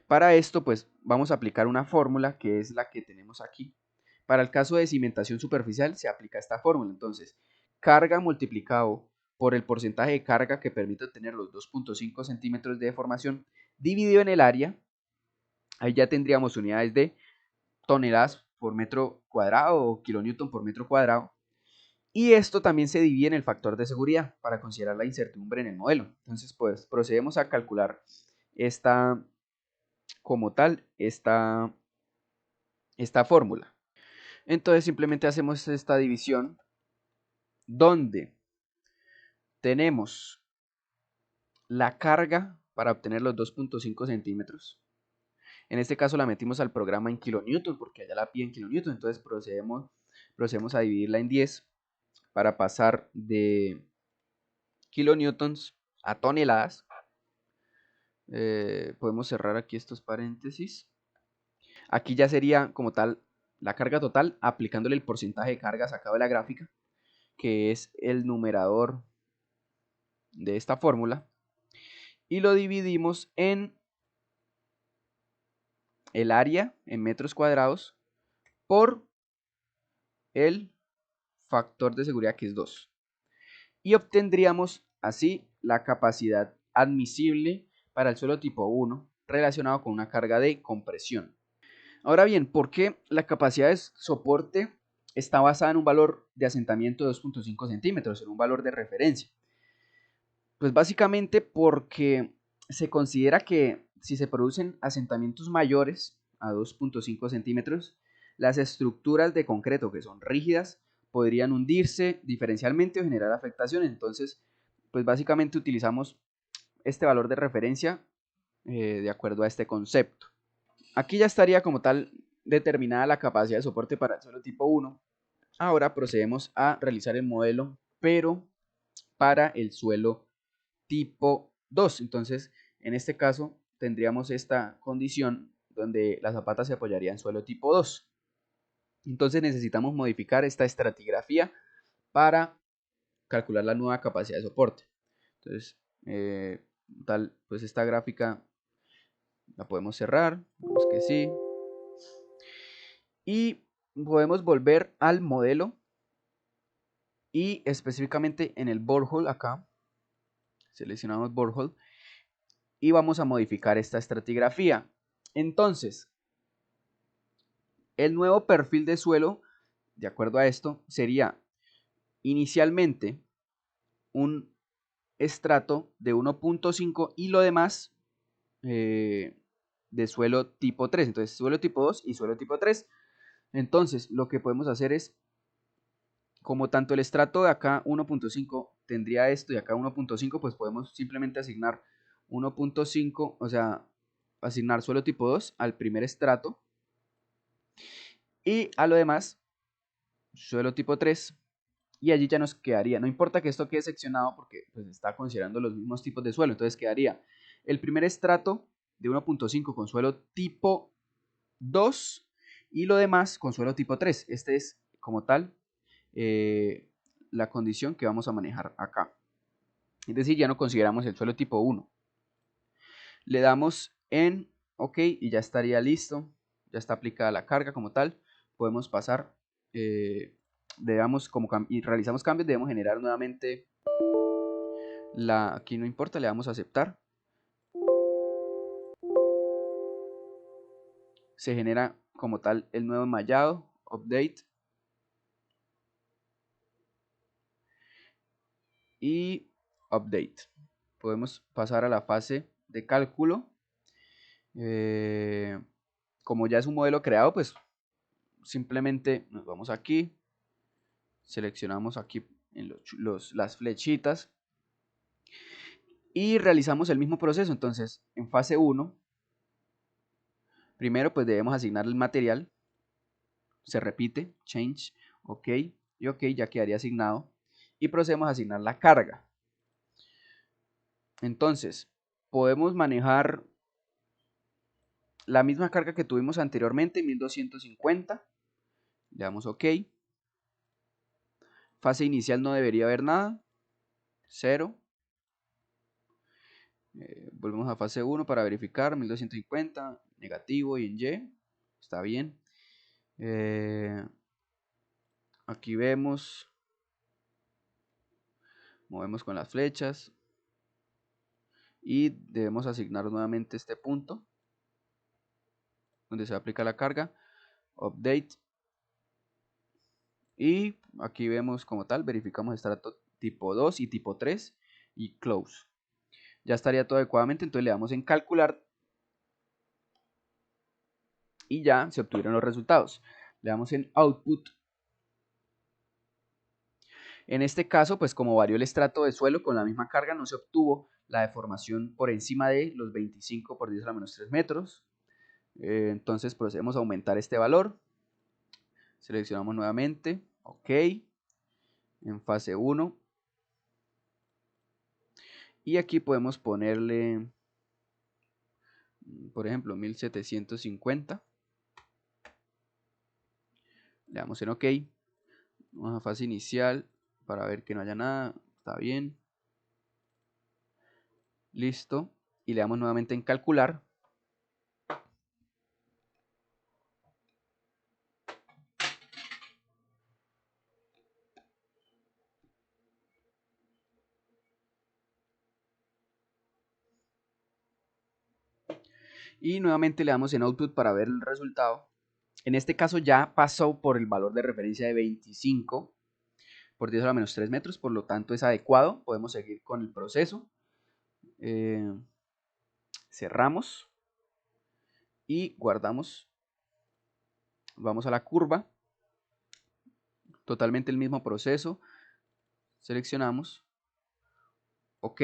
Para esto, pues vamos a aplicar una fórmula que es la que tenemos aquí. Para el caso de cimentación superficial se aplica esta fórmula. Entonces, carga multiplicado por el porcentaje de carga que permite obtener los 2.5 centímetros de deformación dividido en el área. Ahí ya tendríamos unidades de toneladas por metro cuadrado o kilonewton por metro cuadrado. Y esto también se divide en el factor de seguridad para considerar la incertidumbre en el modelo. Entonces, pues procedemos a calcular esta, como tal, esta fórmula. Entonces simplemente hacemos esta división donde tenemos la carga para obtener los 2.5 centímetros. En este caso la metimos al programa en kilonewton porque allá la pide en kilonewton. Entonces procedemos a dividirla en 10 para pasar de kilonewtons a toneladas. Podemos cerrar aquí estos paréntesis. Aquí ya sería como tal la carga total aplicándole el porcentaje de carga sacado de la gráfica, que es el numerador de esta fórmula, y lo dividimos en el área en metros cuadrados por el factor de seguridad, que es 2. Y obtendríamos así la capacidad admisible para el suelo tipo 1 relacionado con una carga de compresión. Ahora bien, ¿por qué la capacidad de soporte está basada en un valor de asentamiento de 2.5 centímetros, en un valor de referencia? Pues básicamente porque se considera que si se producen asentamientos mayores a 2.5 centímetros, las estructuras de concreto que son rígidas podrían hundirse diferencialmente o generar afectaciones. Entonces, pues básicamente utilizamos este valor de referencia de acuerdo a este concepto. Aquí ya estaría como tal determinada la capacidad de soporte para el suelo tipo 1. Ahora procedemos a realizar el modelo, pero para el suelo tipo 2. Entonces, en este caso, tendríamos esta condición donde la zapata se apoyaría en suelo tipo 2. Entonces, necesitamos modificar esta estratigrafía para calcular la nueva capacidad de soporte. Entonces, pues esta gráfica la podemos cerrar, vemos que sí. Y podemos volver al modelo y específicamente en el borehole acá, seleccionamos borehole y vamos a modificar esta estratigrafía. Entonces, el nuevo perfil de suelo, de acuerdo a esto, sería inicialmente un estrato de 1.5 y lo demás de suelo tipo 3. Entonces, suelo tipo 2 y suelo tipo 3. Entonces, lo que podemos hacer es, como tanto el estrato de acá 1.5 tendría esto y acá 1.5, pues podemos simplemente asignar 1.5, o sea, asignar suelo tipo 2 al primer estrato y a lo demás suelo tipo 3, y allí ya nos quedaría, no importa que esto quede seccionado porque pues está considerando los mismos tipos de suelo, entonces quedaría el primer estrato de 1.5 con suelo tipo 2 y lo demás con suelo tipo 3. Este es como tal la condición que vamos a manejar acá. Es decir, ya no consideramos el suelo tipo 1. Le damos en OK y ya estaría listo. Ya está aplicada la carga como tal. Podemos pasar, y realizamos cambios, debemos generar nuevamente aquí no importa, le damos a aceptar. Se genera como tal el nuevo enmallado, update. Y update. Podemos pasar a la fase de cálculo. Como ya es un modelo creado, pues simplemente nos vamos aquí, seleccionamos aquí en las flechitas y realizamos el mismo proceso. Entonces, en fase 1, primero pues debemos asignar el material, se repite, change, OK, y OK ya quedaría asignado, y procedemos a asignar la carga. Entonces, podemos manejar la misma carga que tuvimos anteriormente, 1250, le damos OK. Fase inicial no debería haber nada, 0. Volvemos a fase 1 para verificar, 1250, negativo y en Y, está bien. Aquí vemos, movemos con las flechas y debemos asignar nuevamente este punto donde se aplica la carga, update, y aquí vemos como tal, verificamos estrato tipo 2 y tipo 3 y close. Ya estaría todo adecuadamente, entonces le damos en calcular y ya se obtuvieron los resultados. Le damos en output. En este caso, pues como varió el estrato de suelo con la misma carga, no se obtuvo la deformación por encima de los 25 por 10 a la menos 3 metros. Entonces procedemos a aumentar este valor. Seleccionamos nuevamente, ok, en fase 1. Y aquí podemos ponerle, por ejemplo, 1750. Le damos en OK. Vamos a fase inicial para ver que no haya nada. Está bien. Listo. Y le damos nuevamente en calcular. Y nuevamente le damos en Output para ver el resultado. En este caso ya pasó por el valor de referencia de 25 por 10 a la menos 3 metros. Por lo tanto es adecuado. Podemos seguir con el proceso. Cerramos. Y guardamos. Vamos a la curva. Totalmente el mismo proceso. Seleccionamos. OK.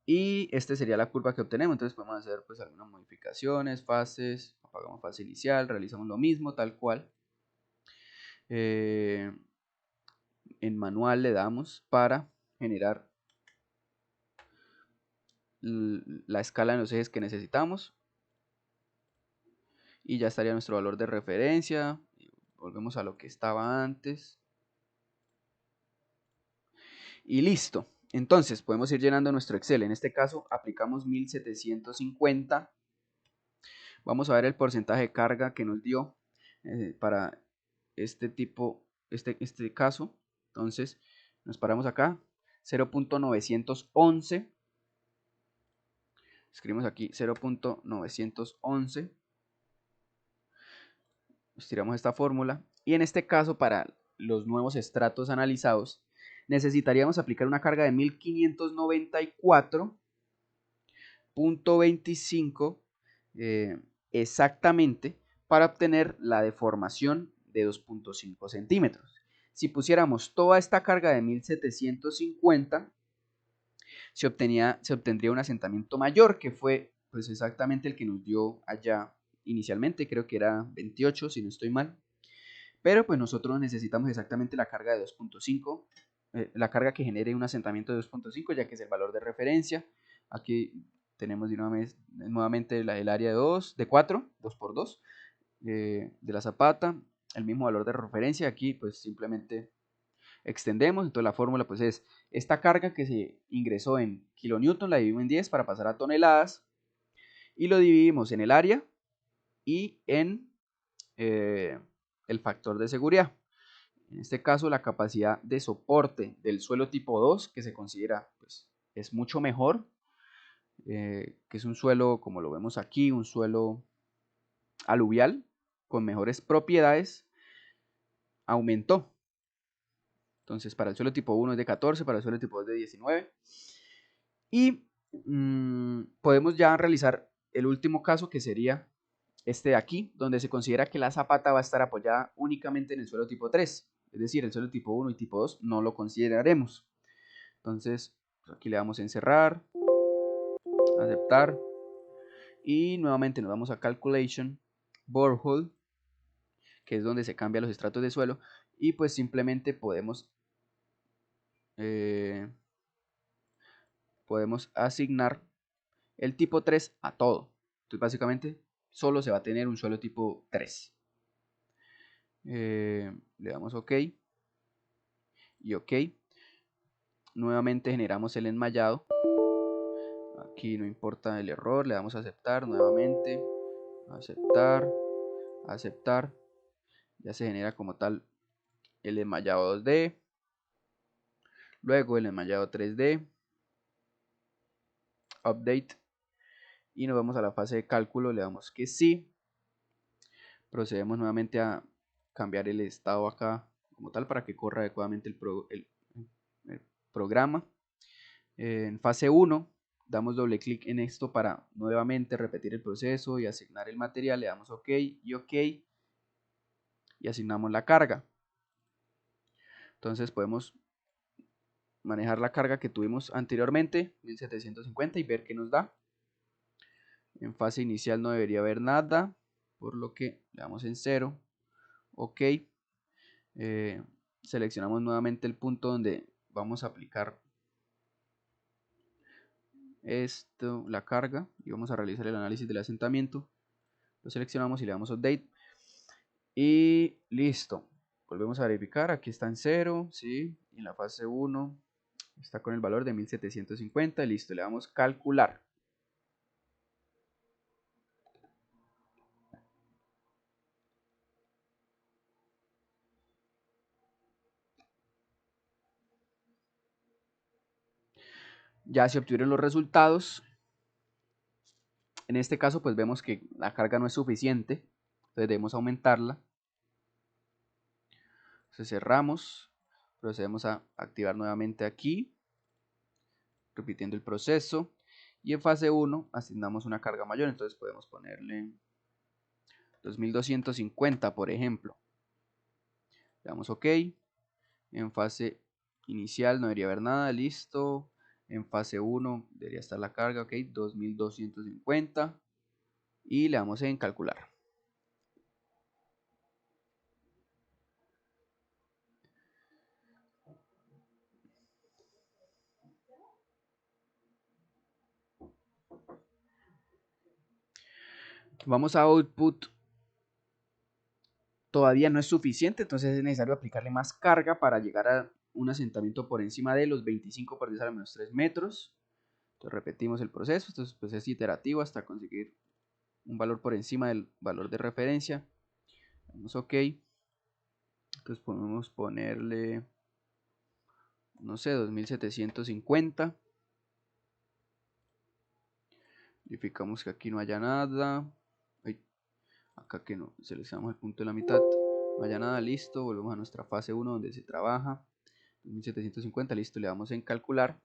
Y esta sería la curva que obtenemos. Entonces podemos hacer pues algunas modificaciones, fases, apagamos fase inicial, realizamos lo mismo, tal cual. En manual le damos para generar la escala en los ejes que necesitamos. Y ya estaría nuestro valor de referencia. Volvemos a lo que estaba antes. Y listo. Entonces podemos ir llenando nuestro Excel. En este caso aplicamos 1750. Vamos a ver el porcentaje de carga que nos dio para este caso. Entonces nos paramos acá. 0.911. Escribimos aquí 0.911. Estiramos esta fórmula. Y en este caso, para los nuevos estratos analizados, necesitaríamos aplicar una carga de 1594.25 exactamente para obtener la deformación de 2.5 centímetros. Si pusiéramos toda esta carga de 1750, se obtendría un asentamiento mayor, que fue pues exactamente el que nos dio allá inicialmente, creo que era 28 si no estoy mal. Pero pues nosotros necesitamos exactamente la carga de 2.5, la carga que genere un asentamiento de 2.5, ya que es el valor de referencia. Aquí tenemos nuevamente el área de 4, 2 por 2, de la zapata, el mismo valor de referencia. Aquí pues simplemente extendemos. Entonces la fórmula pues es esta carga que se ingresó en kilonewton, la dividimos en 10 para pasar a toneladas, y lo dividimos en el área y en el factor de seguridad. En este caso, la capacidad de soporte del suelo tipo 2, que se considera pues, es mucho mejor, que es un suelo, como lo vemos aquí, un suelo aluvial con mejores propiedades, aumentó. Entonces, para el suelo tipo 1 es de 14, para el suelo tipo 2 es de 19. Y podemos ya realizar el último caso, que sería este de aquí, donde se considera que la zapata va a estar apoyada únicamente en el suelo tipo 3. Es decir, el suelo tipo 1 y tipo 2 no lo consideraremos. Entonces, pues aquí le damos a encerrar, aceptar. Y nuevamente nos vamos a Calculation, Borehole, que es donde se cambian los estratos de suelo. Y pues simplemente podemos asignar el tipo 3 a todo. Entonces básicamente solo se va a tener un suelo tipo 3. Le damos OK y OK. Nuevamente generamos el enmayado. Aquí no importa el error, le damos a aceptar nuevamente. Aceptar, aceptar. Ya se genera como tal el enmayado 2D. Luego el enmayado 3D. Update. Y nos vamos a la fase de cálculo, le damos que sí. Procedemos nuevamente a cambiar el estado acá como tal para que corra adecuadamente el programa. En fase 1 damos doble clic en esto para nuevamente repetir el proceso y asignar el material. Le damos OK y OK y asignamos la carga. Entonces podemos manejar la carga que tuvimos anteriormente, 1750, y ver qué nos da. En fase inicial no debería haber nada, por lo que le damos en 0. OK. Seleccionamos nuevamente el punto donde vamos a aplicar la carga, y vamos a realizar el análisis del asentamiento. Lo seleccionamos y le damos update y listo. Volvemos a verificar, aquí está en 0, ¿sí? Y en la fase 1 está con el valor de 1750, listo, le damos calcular. Ya se obtuvieron los resultados. En este caso pues vemos que la carga no es suficiente, entonces debemos aumentarla. Entonces cerramos, procedemos a activar nuevamente aquí, repitiendo el proceso, y en fase 1 asignamos una carga mayor, entonces podemos ponerle 2250 por ejemplo. Le damos OK. En fase inicial no debería haber nada, listo. En fase 1 debería estar la carga, OK, 2250. Y le damos en calcular. Vamos a output. Todavía no es suficiente, entonces es necesario aplicarle más carga para llegar a un asentamiento por encima de los 25 por 10 a la menos 3 metros. Entonces repetimos el proceso, entonces pues es iterativo hasta conseguir un valor por encima del valor de referencia. Damos OK. Entonces podemos ponerle, no sé, 2750. Verificamos que aquí no haya nada. Ay, acá que no, seleccionamos el punto de la mitad. No haya nada, listo. Volvemos a nuestra fase 1 donde se trabaja. 2750, listo, le damos en calcular.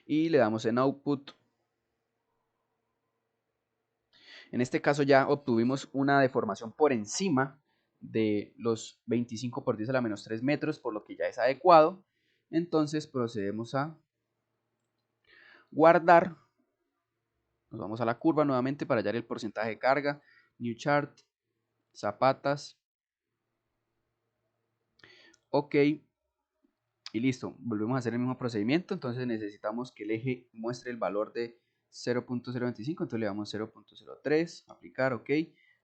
Y le damos en output. En este caso ya obtuvimos una deformación por encima de los 25 por 10 a la menos 3 metros, por lo que ya es adecuado. Entonces procedemos a guardar. Nos vamos a la curva nuevamente para hallar el porcentaje de carga. New chart, zapatas. OK. Y listo. Volvemos a hacer el mismo procedimiento. Entonces necesitamos que el eje muestre el valor de 0.025. Entonces le damos 0.03. Aplicar. OK.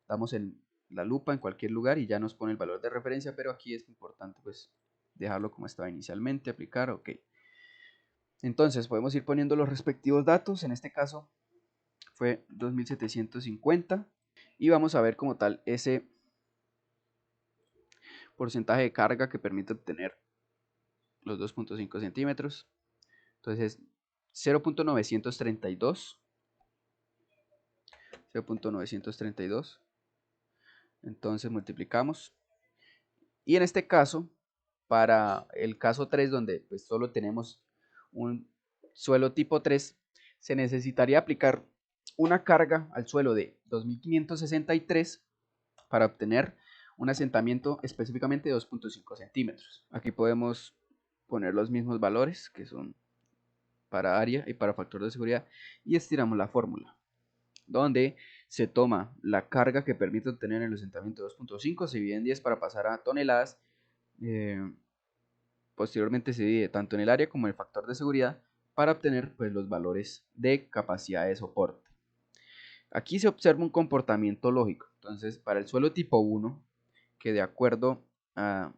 Damos en la lupa en cualquier lugar y ya nos pone el valor de referencia. Pero aquí es importante pues dejarlo como estaba inicialmente. Aplicar. OK. Entonces podemos ir poniendo los respectivos datos. En este caso fue 2750. Y vamos a ver como tal ese porcentaje de carga que permite obtener los 2.5 centímetros. Entonces 0.932. 0.932. Entonces multiplicamos. Y en este caso, para el caso 3, donde pues solo tenemos un suelo tipo 3, se necesitaría aplicar una carga al suelo de 2563 para obtener un asentamiento específicamente de 2.5 centímetros. Aquí podemos poner los mismos valores que son para área y para factor de seguridad y estiramos la fórmula, donde se toma la carga que permite obtener el asentamiento de 2.5, se divide en 10 para pasar a toneladas. Posteriormente se divide tanto en el área como en el factor de seguridad para obtener pues, los valores de capacidad de soporte. Aquí se observa un comportamiento lógico. Entonces, para el suelo tipo 1, que de acuerdo a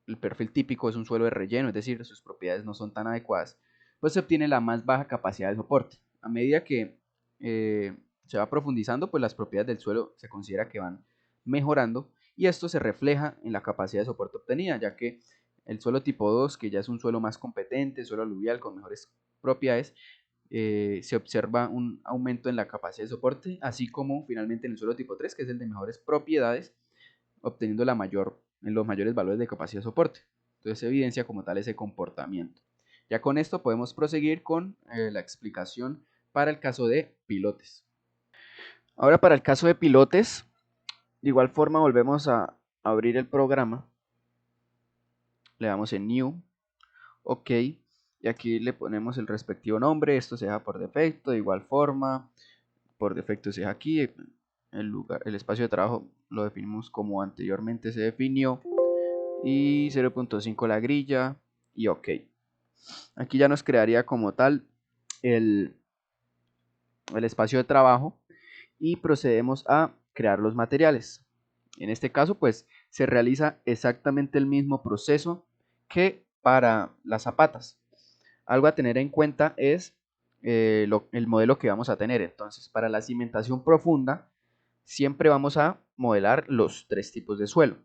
el perfil típico es un suelo de relleno, es decir, sus propiedades no son tan adecuadas, pues se obtiene la más baja capacidad de soporte. A medida que se va profundizando, pues las propiedades del suelo se considera que van mejorando y esto se refleja en la capacidad de soporte obtenida, ya que el suelo tipo 2, que ya es un suelo más competente, suelo aluvial con mejores propiedades, se observa un aumento en la capacidad de soporte, así como finalmente en el suelo tipo 3, que es el de mejores propiedades, obteniendo en los mayores valores de capacidad de soporte. Entonces se evidencia como tal ese comportamiento. Ya con esto podemos proseguir con la explicación para el caso de pilotes. Ahora para el caso de pilotes, de igual forma volvemos a abrir el programa le damos en New, OK, y aquí le ponemos el respectivo nombre. Esto se deja por defecto, de igual forma, por defecto se deja aquí. El espacio de trabajo lo definimos como anteriormente se definió, y 0.5 la grilla, y OK. Aquí ya nos crearía como tal el espacio de trabajo, y procedemos a crear los materiales. En este caso, pues se realiza exactamente el mismo proceso que para las zapatas. Algo a tener en cuenta es el modelo que vamos a tener. Entonces, para la cimentación profunda, siempre vamos a modelar los tres tipos de suelo,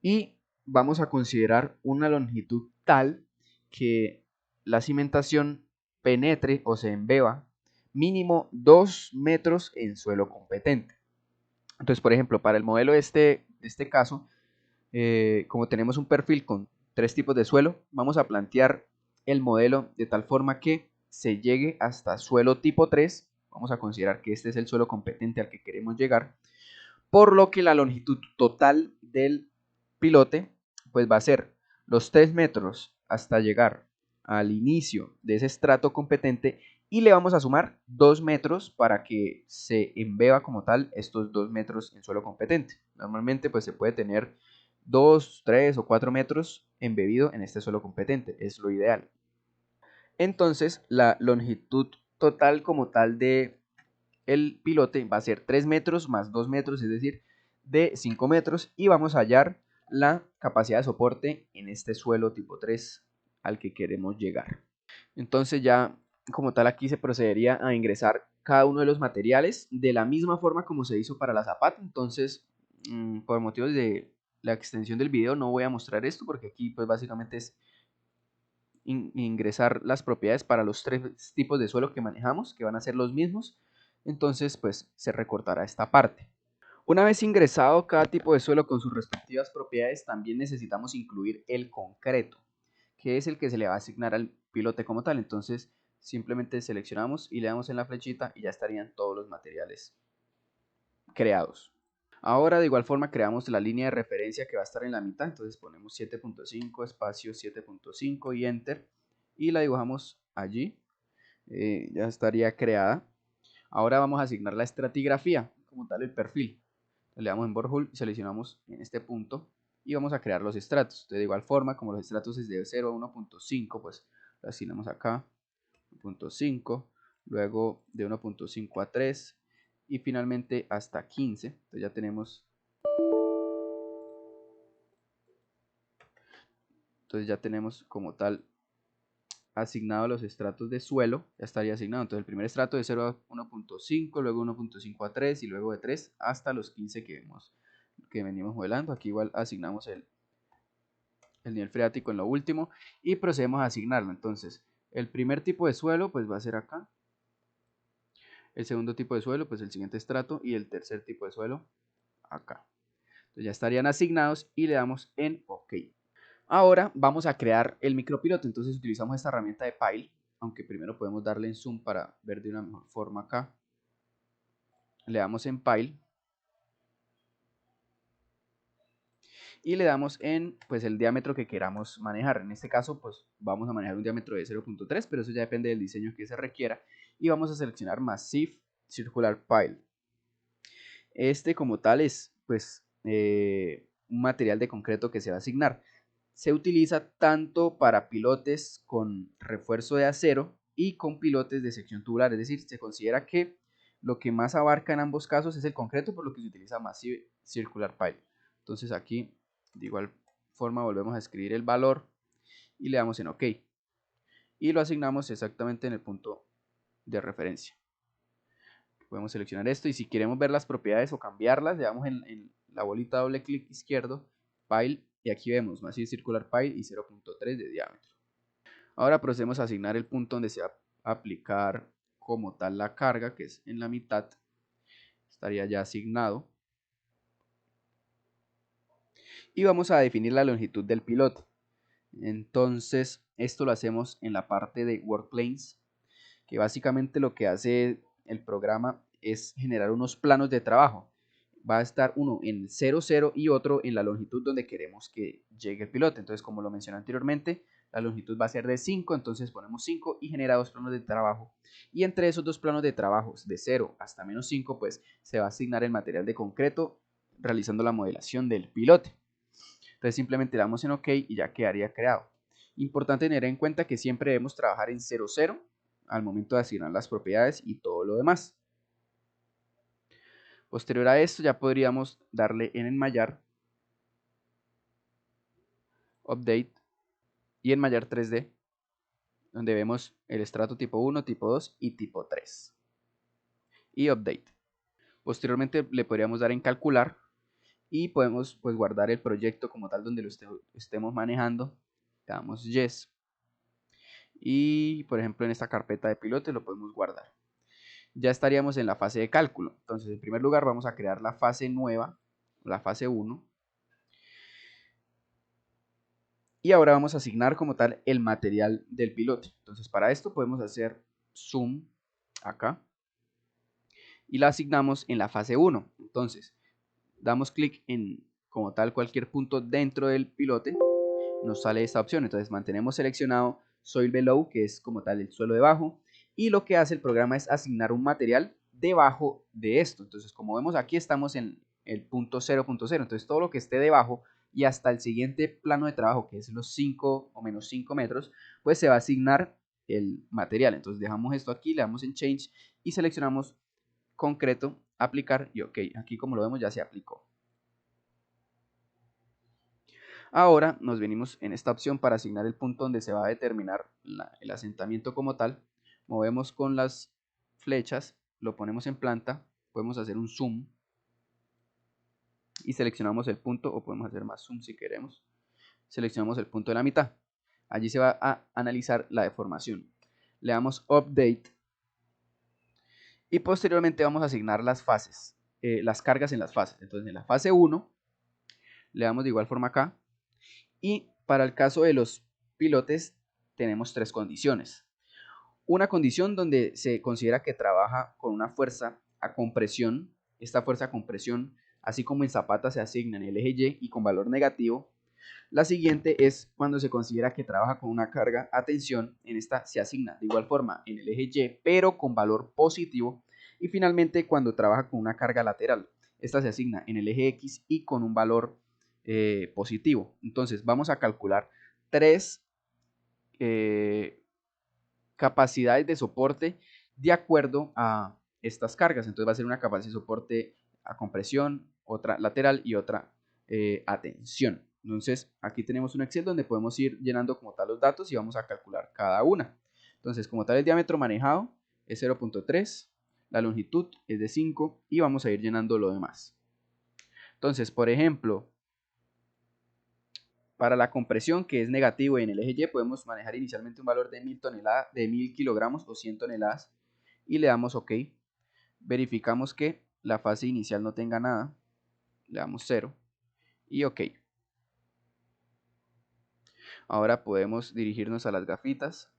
y vamos a considerar una longitud tal que la cimentación penetre o se embeba mínimo 2 metros en suelo competente. Entonces, por ejemplo, para el modelo de este caso, como tenemos un perfil con tres tipos de suelo, vamos a plantear el modelo de tal forma que se llegue hasta suelo tipo 3. Vamos a considerar que este es el suelo competente al que queremos llegar, por lo que la longitud total del pilote pues va a ser los 3 metros hasta llegar al inicio de ese estrato competente, y le vamos a sumar 2 metros para que se embeba como tal estos 2 metros en suelo competente. Normalmente pues se puede tener 2, 3 o 4 metros embebido en este suelo competente, es lo ideal. Entonces la longitud total como tal de el pilote va a ser 3 metros más 2 metros, es decir, de 5 metros, y vamos a hallar la capacidad de soporte en este suelo tipo 3 al que queremos llegar. Entonces ya como tal aquí se procedería a ingresar cada uno de los materiales de la misma forma como se hizo para la zapata. Entonces, por motivos de la extensión del video no voy a mostrar esto, porque aquí pues básicamente es ingresar las propiedades para los tres tipos de suelo que manejamos, que van a ser los mismos. Entonces pues se recortará esta parte. Una vez ingresado cada tipo de suelo con sus respectivas propiedades, también necesitamos incluir el concreto, que es el que se le va a asignar al pilote como tal. Entonces simplemente seleccionamos y le damos en la flechita y ya estarían todos los materiales creados. Ahora de igual forma creamos la línea de referencia que va a estar en la mitad. Entonces ponemos 7.5 espacio 7.5 y enter, y la dibujamos allí. Ya estaría creada. Ahora vamos a asignar la estratigrafía como tal, el perfil. Le damos en Borehole, seleccionamos en este punto y vamos a crear los estratos. Entonces, de igual forma, como los estratos es de 0 a 1.5, pues lo asignamos acá, 1.5, luego de 1.5 a 3 y finalmente hasta 15. Entonces ya tenemos, como tal asignado los estratos de suelo. Ya estaría asignado. Entonces el primer estrato de 0 a 1.5, luego 1.5 a 3 y luego de 3 hasta los 15 que venimos modelando. Aquí igual asignamos el nivel freático en lo último y procedemos a asignarlo. Entonces el primer tipo de suelo pues va a ser acá, el segundo tipo de suelo pues el siguiente estrato, y el tercer tipo de suelo acá. Entonces ya estarían asignados y le damos en OK. Ahora vamos a crear el micropiloto. Entonces utilizamos esta herramienta de Pile, aunque primero podemos darle en zoom para ver de una mejor forma acá. Le damos en Pile y le damos en pues el diámetro que queramos manejar. En este caso pues vamos a manejar un diámetro de 0.3, pero eso ya depende del diseño que se requiera, y vamos a seleccionar Massive Circular Pile. Este como tal es pues un material de concreto que se va a asignar. Se utiliza tanto para pilotes con refuerzo de acero y con pilotes de sección tubular, es decir, se considera que lo que más abarca en ambos casos es el concreto, por lo que se utiliza Massive Circular Pile. Entonces aquí de igual forma volvemos a escribir el valor y le damos en OK, y lo asignamos exactamente en el punto de referencia. Podemos seleccionar esto, y si queremos ver las propiedades o cambiarlas, le damos en la bolita doble clic izquierdo, Pile, y aquí vemos Massive Circular Pile y 0.3 de diámetro. Ahora procedemos a asignar el punto donde se va a aplicar como tal la carga, que es en la mitad. Estaría ya asignado. Y vamos a definir la longitud del piloto. Entonces esto lo hacemos en la parte de Workplanes, que básicamente lo que hace el programa es generar unos planos de trabajo. va a estar uno en 0, 0 y otro en la longitud donde queremos que llegue el pilote. Entonces, como lo mencioné anteriormente, la longitud va a ser de 5, entonces ponemos 5 y genera dos planos de trabajo. Y entre esos dos planos de trabajo, de 0 hasta menos 5, pues se va a asignar el material de concreto realizando la modelación del pilote. Entonces simplemente le damos en OK y ya quedaría creado. Importante tener en cuenta que siempre debemos trabajar en 0, 0 al momento de asignar las propiedades y todo lo demás. Posterior a esto ya podríamos darle en enmallar, update y enmallar 3D, donde vemos el estrato tipo 1, tipo 2 y tipo 3. Y update. Posteriormente le podríamos dar en calcular y podemos pues guardar el proyecto como tal donde lo estemos manejando. Le damos yes. Y por ejemplo en esta carpeta de pilote lo podemos guardar. Ya estaríamos en la fase de cálculo. Entonces en primer lugar vamos a crear la fase nueva, la fase 1. Y ahora vamos a asignar como tal el material del pilote. Entonces para esto podemos hacer zoom acá y la asignamos en la fase 1. Entonces damos clic en como tal cualquier punto dentro del pilote, nos sale esta opción. Entonces mantenemos seleccionado soil below, que es como tal el suelo debajo, y lo que hace el programa es asignar un material debajo de esto. Entonces como vemos aquí estamos en el punto 0.0, entonces todo lo que esté debajo y hasta el siguiente plano de trabajo, que es los 5 o menos 5 metros, pues se va a asignar el material. Entonces dejamos esto aquí, le damos en change y seleccionamos concreto, aplicar y OK. Aquí como lo vemos ya se aplicó. Ahora nos venimos en esta opción para asignar el punto donde se va a determinar el asentamiento como tal. Movemos con las flechas, lo ponemos en planta, podemos hacer un zoom y seleccionamos el punto, o podemos hacer más zoom si queremos. Seleccionamos el punto de la mitad. Allí se va a analizar la deformación. Le damos update y posteriormente vamos a asignar las fases, las cargas en las fases. Entonces en la fase 1 le damos de igual forma acá. Y para el caso de los pilotes tenemos tres condiciones. Una condición donde se considera que trabaja con una fuerza a compresión. Esta fuerza a compresión, así como en zapata, se asigna en el eje Y y con valor negativo. La siguiente es cuando se considera que trabaja con una carga a tensión. En esta se asigna de igual forma en el eje Y, pero con valor positivo. Y finalmente cuando trabaja con una carga lateral. Esta se asigna en el eje X y con un valor positivo. Entonces vamos a calcular tres capacidades de soporte de acuerdo a estas cargas. Entonces va a ser una capacidad de soporte a compresión, otra lateral y otra a tensión. Entonces aquí tenemos un Excel donde podemos ir llenando como tal los datos y vamos a calcular cada una. Entonces como tal el diámetro manejado es 0.3, la longitud es de 5 y vamos a ir llenando lo demás. Entonces por ejemplo, para la compresión, que es negativo en el eje Y, podemos manejar inicialmente un valor de 1000 kilogramos o 100 toneladas y le damos OK. Verificamos que la fase inicial no tenga nada, le damos 0 y OK. Ahora podemos dirigirnos a las gafitas.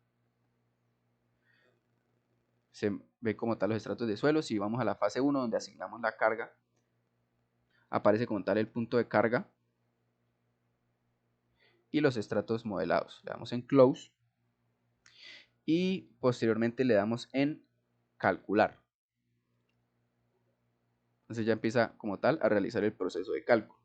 Se ve como tal los estratos de suelo. Si vamos a la fase 1 donde asignamos la carga, aparece como tal el punto de carga y los estratos modelados. Le damos en Close y posteriormente le damos en Calcular. Entonces ya empieza como tal a realizar el proceso de cálculo.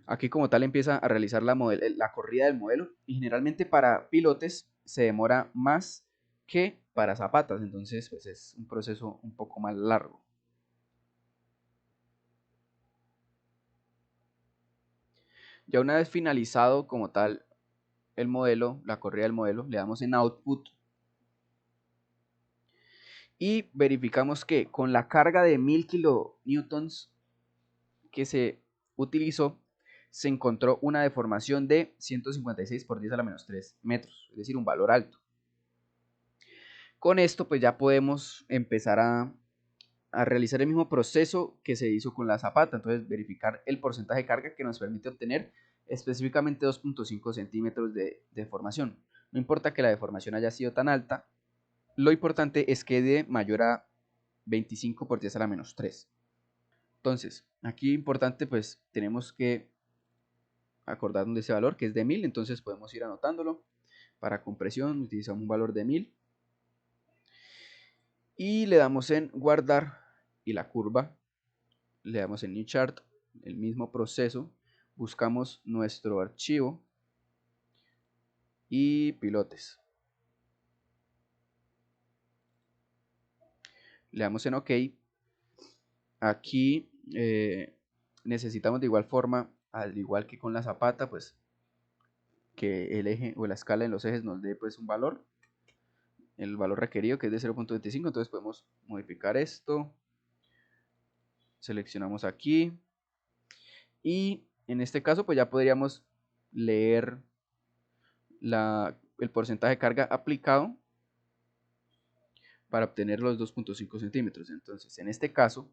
Aquí como tal empieza a realizar la corrida del modelo y generalmente para pilotes se demora más que para zapatas, entonces pues es un proceso un poco más largo. Ya una vez finalizado como tal el modelo, la corrida del modelo, le damos en Output y verificamos que con la carga de 1000 kilonewtons que se utilizó, se encontró una deformación de 156 por 10 a la menos 3 metros, es decir, un valor alto. Con esto pues ya podemos empezar a realizar el mismo proceso que se hizo con la zapata, entonces verificar el porcentaje de carga que nos permite obtener específicamente 2.5 centímetros de deformación. No importa que la deformación haya sido tan alta, lo importante es que de mayor a 25 por 10 a la menos 3. Entonces, aquí importante, pues tenemos que acordarnos de ese valor que es de 1000, entonces podemos ir anotándolo. Para compresión utilizamos un valor de 1000 y le damos en guardar, y la curva le damos en New Chart, el mismo proceso, buscamos nuestro archivo y pilotes. Le damos en OK. Aquí necesitamos de igual forma, al igual que con la zapata, pues que el eje o la escala en los ejes nos dé pues un valor, el valor requerido, que es de 0.25. Entonces podemos modificar esto, seleccionamos aquí y en este caso pues ya podríamos leer el porcentaje de carga aplicado para obtener los 2.5 centímetros. Entonces en este caso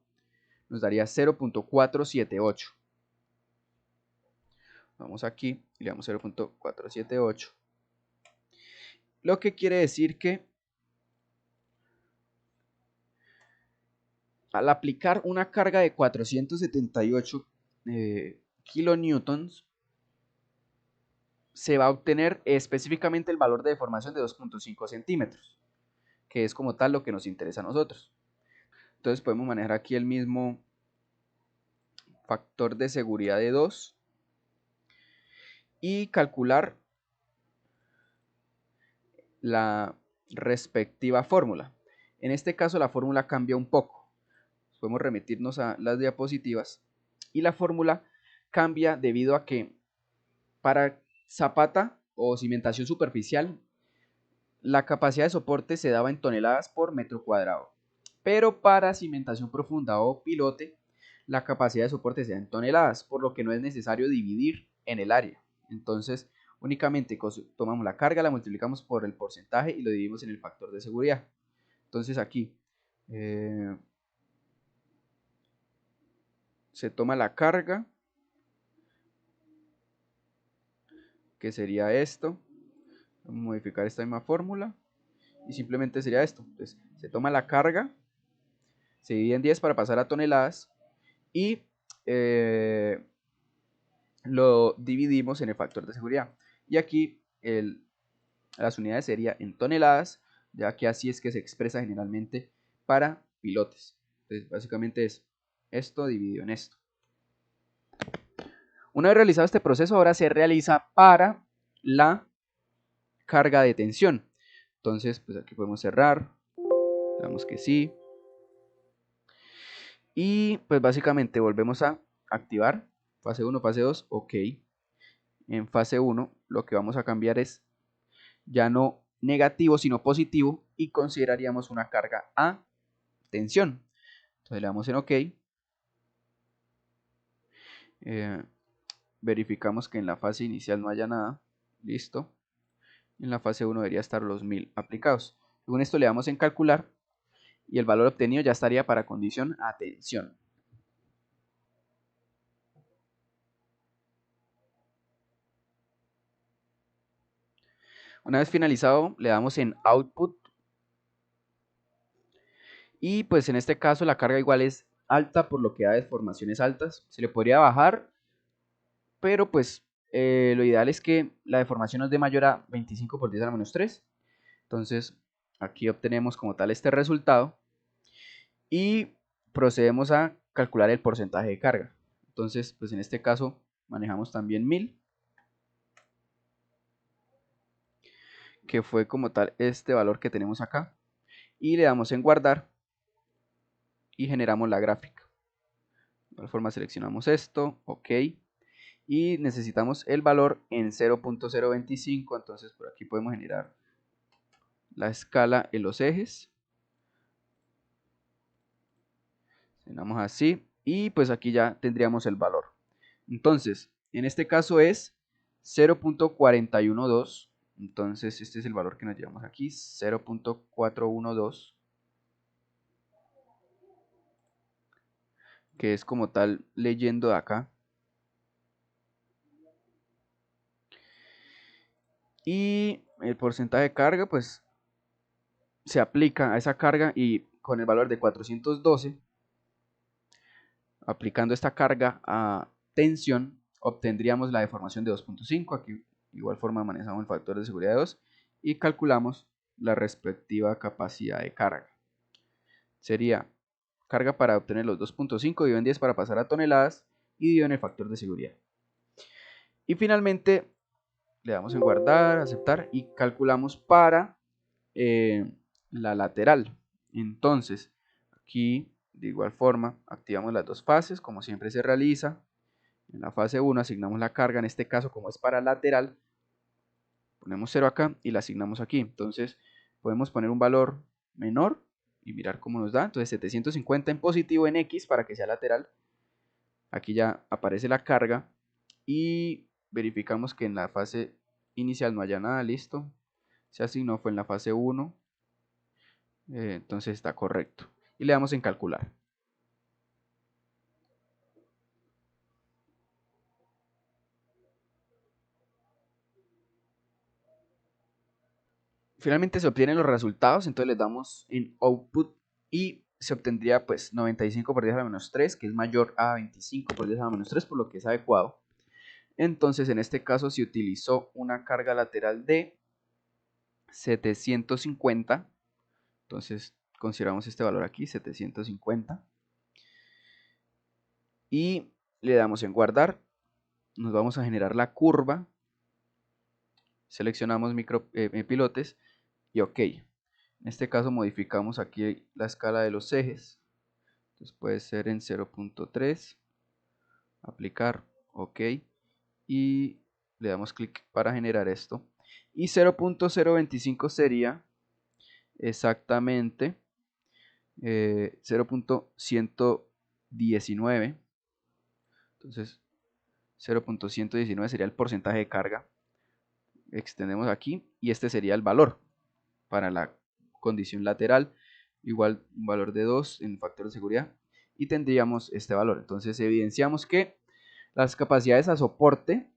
nos daría 0.478. Vamos aquí y le damos 0.478. Lo que quiere decir que al aplicar una carga de 478 kilonewtons, se va a obtener específicamente el valor de deformación de 2.5 centímetros, que es como tal lo que nos interesa a nosotros. Entonces podemos manejar aquí el mismo factor de seguridad de 2 y calcular la respectiva fórmula. En este caso la fórmula cambia un poco. Podemos remitirnos a las diapositivas y la fórmula cambia debido a que para zapata o cimentación superficial la capacidad de soporte se daba en toneladas por metro cuadrado, pero para cimentación profunda o pilote la capacidad de soporte se da en toneladas, por lo que no es necesario dividir en el área. Entonces únicamente tomamos la carga, la multiplicamos por el porcentaje y lo dividimos en el factor de seguridad. Entonces aquí se toma la carga, que sería esto. Vamos a modificar esta misma fórmula y simplemente sería esto. Entonces, se toma la carga, se divide en 10 para pasar a toneladas y lo dividimos en el factor de seguridad. Y aquí las unidades serían en toneladas, ya que así es que se expresa generalmente para pilotes. Entonces, básicamente es esto dividido en esto. Una vez realizado este proceso, ahora se realiza para la carga de tensión. Entonces, pues aquí podemos cerrar, damos que sí. Y pues básicamente volvemos a activar fase 1, fase 2, ok. En fase 1 lo que vamos a cambiar es ya no negativo, sino positivo y consideraríamos una carga a tensión. Entonces le damos en ok. Verificamos que en la fase inicial no haya nada. Listo. En la fase 1 debería estar los 1000 aplicados. Según esto le damos en calcular y el valor obtenido ya estaría para condición a tensión. Una vez finalizado le damos en output y pues en este caso la carga igual es alta, por lo que da deformaciones altas. Se le podría bajar, pero pues lo ideal es que la deformación nos dé mayor a 25 por 10 a la menos 3. Entonces aquí obtenemos como tal este resultado y procedemos a calcular el porcentaje de carga. Entonces pues en este caso manejamos también 1000, que fue como tal este valor que tenemos acá, y le damos en guardar y generamos la gráfica. De igual forma seleccionamos esto, ok, y necesitamos el valor en 0.025. Entonces por aquí podemos generar la escala en los ejes, llenamos así y pues aquí ya tendríamos el valor. Entonces en este caso es 0.412. entonces este es el valor que nos llevamos aquí, 0.412, que es como tal leyendo de acá Y el porcentaje de carga, pues se aplica a esa carga y con el valor de 412, aplicando esta carga a tensión, obtendríamos la deformación de 2.5. Aquí de igual forma manejamos el factor de seguridad de 2 y calculamos la respectiva capacidad de carga. Sería carga para obtener los 2.5 dividido en 10 para pasar a toneladas y dividido en el factor de seguridad. Y finalmente le damos en guardar, aceptar y calculamos para la lateral. Entonces aquí de igual forma activamos las dos fases como siempre se realiza. En la fase 1 asignamos la carga, en este caso como es para lateral, ponemos 0 acá y la asignamos aquí. Entonces podemos poner un valor menor y mirar cómo nos da. Entonces 750 en positivo en X para que sea lateral. Aquí ya aparece la carga y verificamos que en la fase inicial no haya nada, listo. Se asignó, fue en la fase 1, entonces está correcto. Y le damos en calcular. Finalmente se obtienen los resultados, entonces les damos en output y se obtendría pues 95 por 10 a la menos 3, que es mayor a 25 por 10 a la menos 3, por lo que es adecuado. Entonces en este caso se utilizó una carga lateral de 750, entonces consideramos este valor aquí, 750. Y le damos en guardar, nos vamos a generar la curva, seleccionamos pilotes y OK. En este caso modificamos aquí la escala de los ejes, entonces puede ser en 0.3, aplicar, OK, y le damos clic para generar esto. Y 0.025 sería exactamente 0.119, entonces 0.119 sería el porcentaje de carga. Extendemos aquí y este sería el valor para la condición lateral, igual un valor de 2 en el factor de seguridad y tendríamos este valor. Entonces evidenciamos que las capacidades a soporte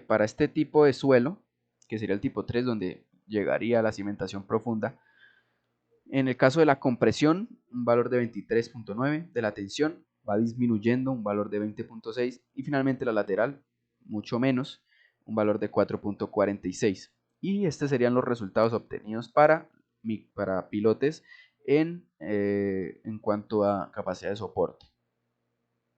para este tipo de suelo, que sería el tipo 3 donde llegaría la cimentación profunda, en el caso de la compresión un valor de 23.9, de la tensión va disminuyendo un valor de 20.6 y finalmente la lateral mucho menos, un valor de 4.46. Y estos serían los resultados obtenidos para pilotes en cuanto a capacidad de soporte.